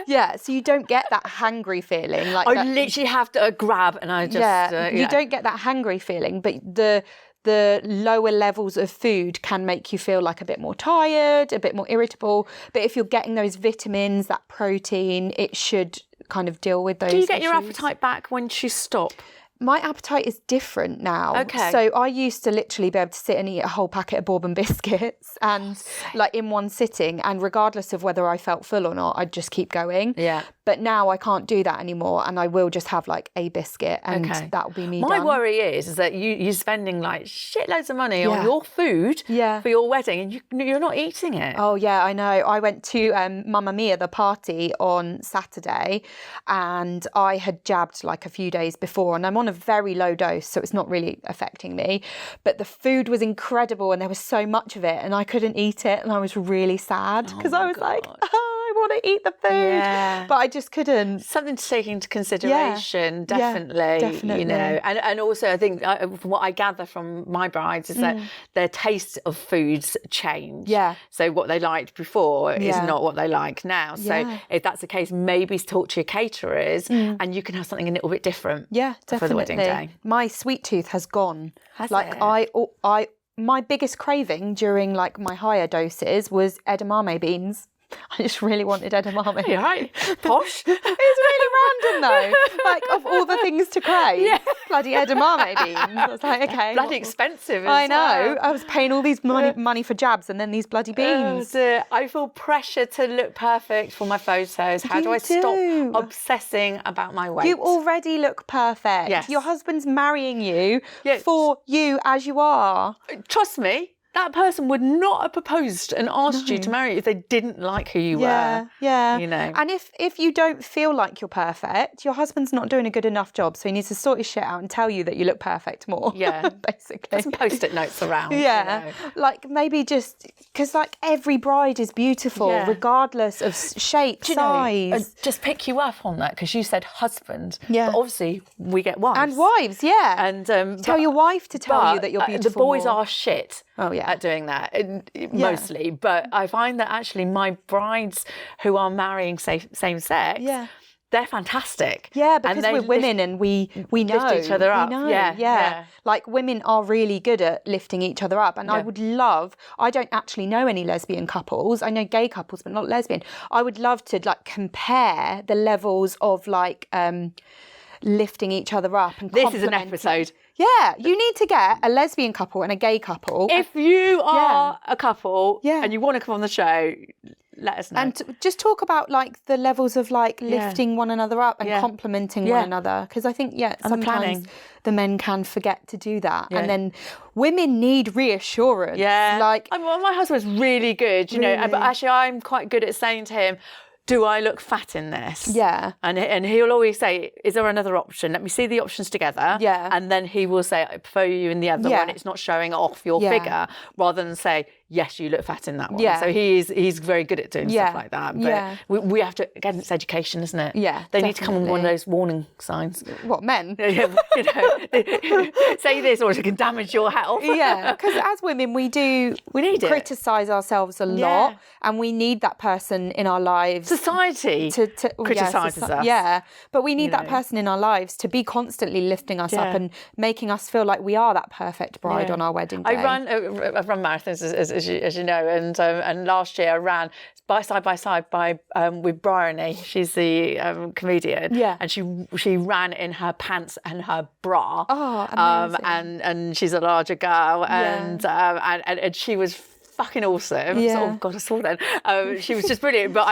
Yeah, so you don't get that hangry feeling. Like I literally have to grab and I just... you don't get that hangry feeling, but the lower levels of food can make you feel like a bit more tired, a bit more irritable. But if you're getting those vitamins, that protein, it should kind of deal with those Do you get issues. your appetite back when you stop? My appetite is different now. Okay. So I used to literally be able to sit and eat a whole packet of bourbon biscuits and like in one sitting, and regardless of whether I felt full or not, I'd just keep going. Yeah. But now I can't do that anymore, and I will just have like a biscuit, and that'll be me My done. worry is that you're spending like shitloads of money on your food for your wedding, and you're not eating it. Oh yeah, I know. I went to Mamma Mia, the party, on Saturday, and I had jabbed like a few days before, and I'm on a very low dose, so it's not really affecting me. But the food was incredible, and there was so much of it, and I couldn't eat it, and I was really sad because I was like, I want to eat the food, but I just couldn't. Something to take into consideration, definitely. You know, and also I think from what I gather from my brides is that their taste of foods change. Yeah. So what they liked before is not what they like now. So if that's the case, maybe talk to your caterers and you can have something a little bit different. Yeah, definitely. For the wedding day. My sweet tooth has gone. Has like it? My biggest craving during like my higher doses was edamame beans. I just really wanted edamame. You're right. Posh. It's really random though. Like, of all the things to crave, bloody edamame beans. I was like, okay. Bloody expensive as I know. well. I was paying all these money for jabs and then these bloody beans. I feel pressure to look perfect for my photos. How do I stop obsessing about my weight? You already look perfect. Yes. Your husband's marrying you for you as you are. Trust me. That person would not have proposed and asked you to marry if they didn't like who you were. Yeah. You know. And if you don't feel like you're perfect, your husband's not doing a good enough job, so he needs to sort his shit out and tell you that you look perfect more. Yeah. Basically. Put some post-it notes around. Yeah. You know. Like maybe just because like every bride is beautiful regardless of shape, size. Just pick you up on that because you said husband. Yeah. But obviously we get wives. And wives, And tell your wife to tell you that you're beautiful. The boys more. Are shit. Oh yeah. At doing that mostly, but I find that actually my brides who are marrying same sex, they're fantastic. Yeah, because we're women and we know lift each other up. Yeah. Like women are really good at lifting each other up, and I don't actually know any lesbian couples. I know gay couples, but not lesbian. I would love to like compare the levels of like lifting each other up and this is an episode. Yeah, you need to get a lesbian couple and a gay couple. If you are a couple and you want to come on the show, let us know. And just talk about like the levels of like lifting one another up and complimenting one another. Because I think, sometimes the men can forget to do that. Yeah. And then women need reassurance. Yeah. Like, my husband's really good, you know, but actually I'm quite good at saying to him, do I look fat in this? Yeah. And he'll always say, is there another option? Let me see the options together. Yeah. And then he will say, I prefer you in the other one. It's not showing off your figure, rather than say, yes, you look fat in that one. Yeah. So he's very good at doing stuff like that. But we have to, again, it's education, isn't it? Yeah, They need to come with one of those warning signs. What, men? You know, say this or it can damage your health. Yeah, because as women, we need criticise ourselves a lot, and we need that person in our lives. Society to criticises us. Yeah, but we need that person in our lives to be constantly lifting us up and making us feel like we are that perfect bride on our wedding day. I've run marathons, as you know, and last year I ran side by side with Bryony. She's the comedian. Yeah, and she ran in her pants and her bra. Oh, amazing. And she's a larger girl, and she was fucking awesome. Yeah. Oh God, I saw that. She was just brilliant, but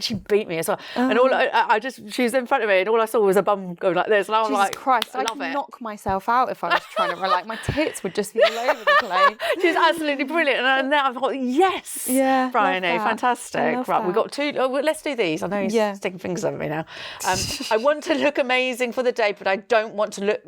she beat me as well. And she was in front of me, and all I saw was a bum going like this, and I was Jesus like, Christ, I'd knock myself out if I was trying to run. Like my tits would just be all over the place. She was absolutely brilliant, and then I thought, yes, Bryony, fantastic. Right, we got two. Let's do these. I know he's sticking fingers over me now. I want to look amazing for the day, but I don't want to look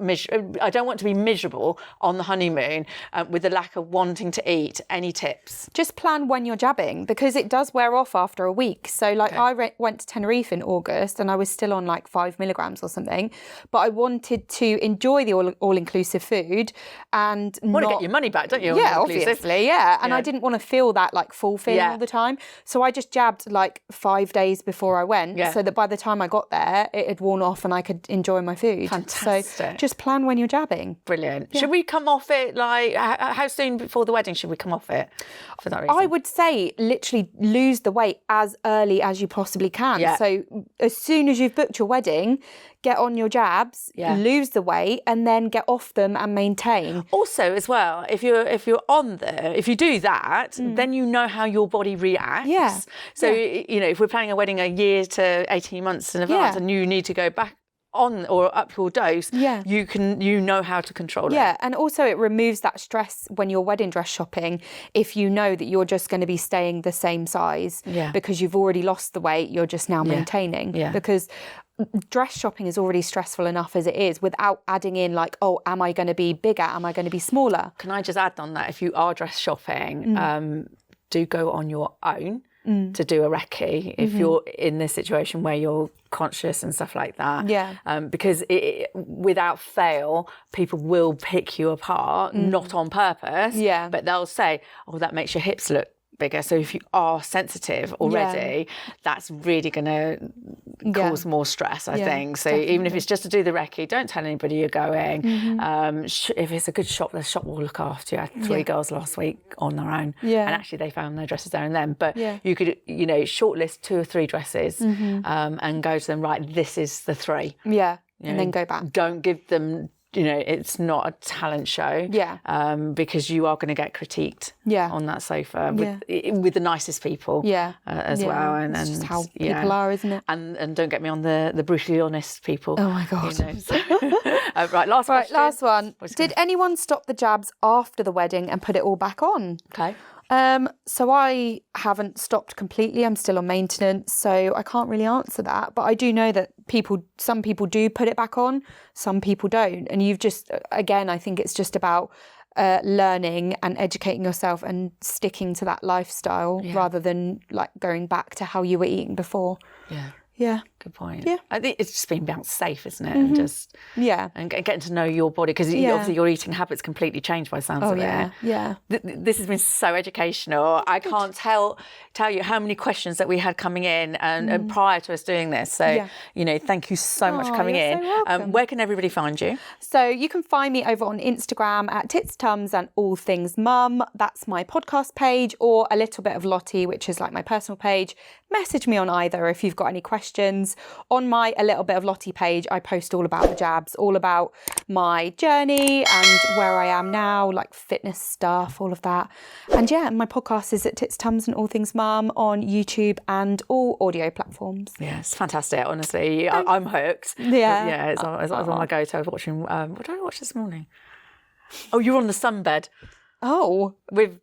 I don't want to be miserable on the honeymoon with the lack of wanting to eat any tips? Just plan when you're jabbing, because it does wear off after a week. So like I went to Tenerife in August and I was still on like 5 milligrams or something, but I wanted to enjoy the all-inclusive food and want to get your money back, don't you? Yeah, obviously, yeah. And I didn't want to feel that like full feeling all the time. So I just jabbed like 5 days before I went, so that by the time I got there, it had worn off and I could enjoy my food. Fantastic. So just plan when you're jabbing. Brilliant. Yeah. Should we come off it, like, how soon before the wedding should we come off it for that reason? I would say literally lose the weight as early as you possibly can. Yeah. So as soon as you've booked your wedding, get on your jabs, lose the weight, and then get off them and maintain. Also, as well, if you do that, then you know how your body reacts. Yeah. So, you know, if we're planning a wedding a year to 18 months in advance and you need to go back on or up your dose, you know how to control it. Yeah, and also it removes that stress when you're wedding dress shopping if you know that you're just going to be staying the same size because you've already lost the weight, you're just now maintaining. Yeah. Because dress shopping is already stressful enough as it is without adding in like, oh, am I going to be bigger? Am I going to be smaller? Can I just add on that, if you are dress shopping, do go on your own to do a recce if you're in this situation where you're conscious and stuff like that. Yeah. Because without fail, people will pick you apart, not on purpose, but they'll say, oh, that makes your hips look bigger. So if you are sensitive already, that's really going to cause more stress, I think. So definitely. Even if it's just to do the recce, don't tell anybody you're going. If it's a good shop, the shop will look after you. I had 3 girls last week on their own. Yeah. And actually they found their dresses there and then. But you could, you know, shortlist 2 or 3 dresses and go to them, right, this is the 3. Yeah. And then go back. Don't give them, you know, it's not a talent show. Yeah. Because you are going to get critiqued on that sofa with the nicest people as well. And it's just how people are, isn't it? And don't get me on the brutally honest people. Oh my God. You know, so. Right, last question. Last one. Did anyone stop the jabs after the wedding and put it all back on? Okay. So I haven't stopped completely. I'm still on maintenance, so I can't really answer that. But I do know that some people do put it back on, some people don't. And you've just, again, I think it's just about learning and educating yourself and sticking to that lifestyle rather than like going back to how you were eating before. Yeah. Yeah. Good point. Yeah. I think it's just being about safe, isn't it? And just and getting to know your body, because obviously your eating habits completely changed by the sounds of it. Yeah. This has been so educational. I can't tell you how many questions that we had coming in and prior to us doing this. So, you know, thank you so much for coming in. So where can everybody find you? So you can find me over on Instagram at Tits, Tums and All Things Mum. That's my podcast page, or a little bit of Lottie, which is like my personal page. Message me on either if you've got any questions. On my A Little Bit of Lottie page, I post all about the jabs, all about my journey and where I am now, like fitness stuff, all of that. And my podcast is at Tits, Tums and All Things Mum on YouTube and all audio platforms. Yeah, it's fantastic, honestly. I'm hooked. Yeah. It's on my go-to. I was watching, what did I watch this morning? Oh, you're on the sunbed. Oh, with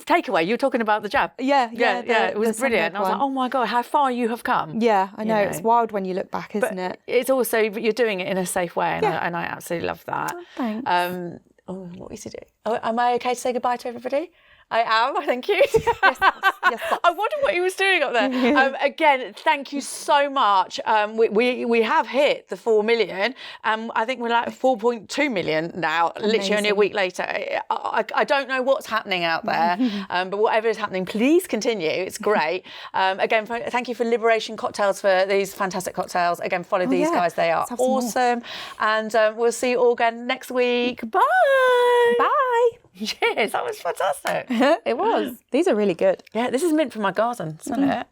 takeaway, you were talking about the jab. Yeah. It was brilliant. I was like, oh my God, how far you have come. Yeah, I know. It's wild when you look back, isn't it? It's also, you're doing it in a safe way, and I absolutely love that. Oh, thanks. What is it? Oh, am I okay to say goodbye to everybody? I am, thank you. Yes. I wonder what he was doing up there. Again, thank you so much. We have hit the 4 million. I think we're like 4.2 million now, literally only a week later. I don't know what's happening out there, but whatever is happening, please continue. It's great. Again, thank you for Liberation Cocktails for these fantastic cocktails. Again, follow these guys. They are awesome. And we'll see you all again next week. Bye. Bye. Cheers, that was fantastic. It was. These are really good. Yeah, this is mint from my garden. Smell it.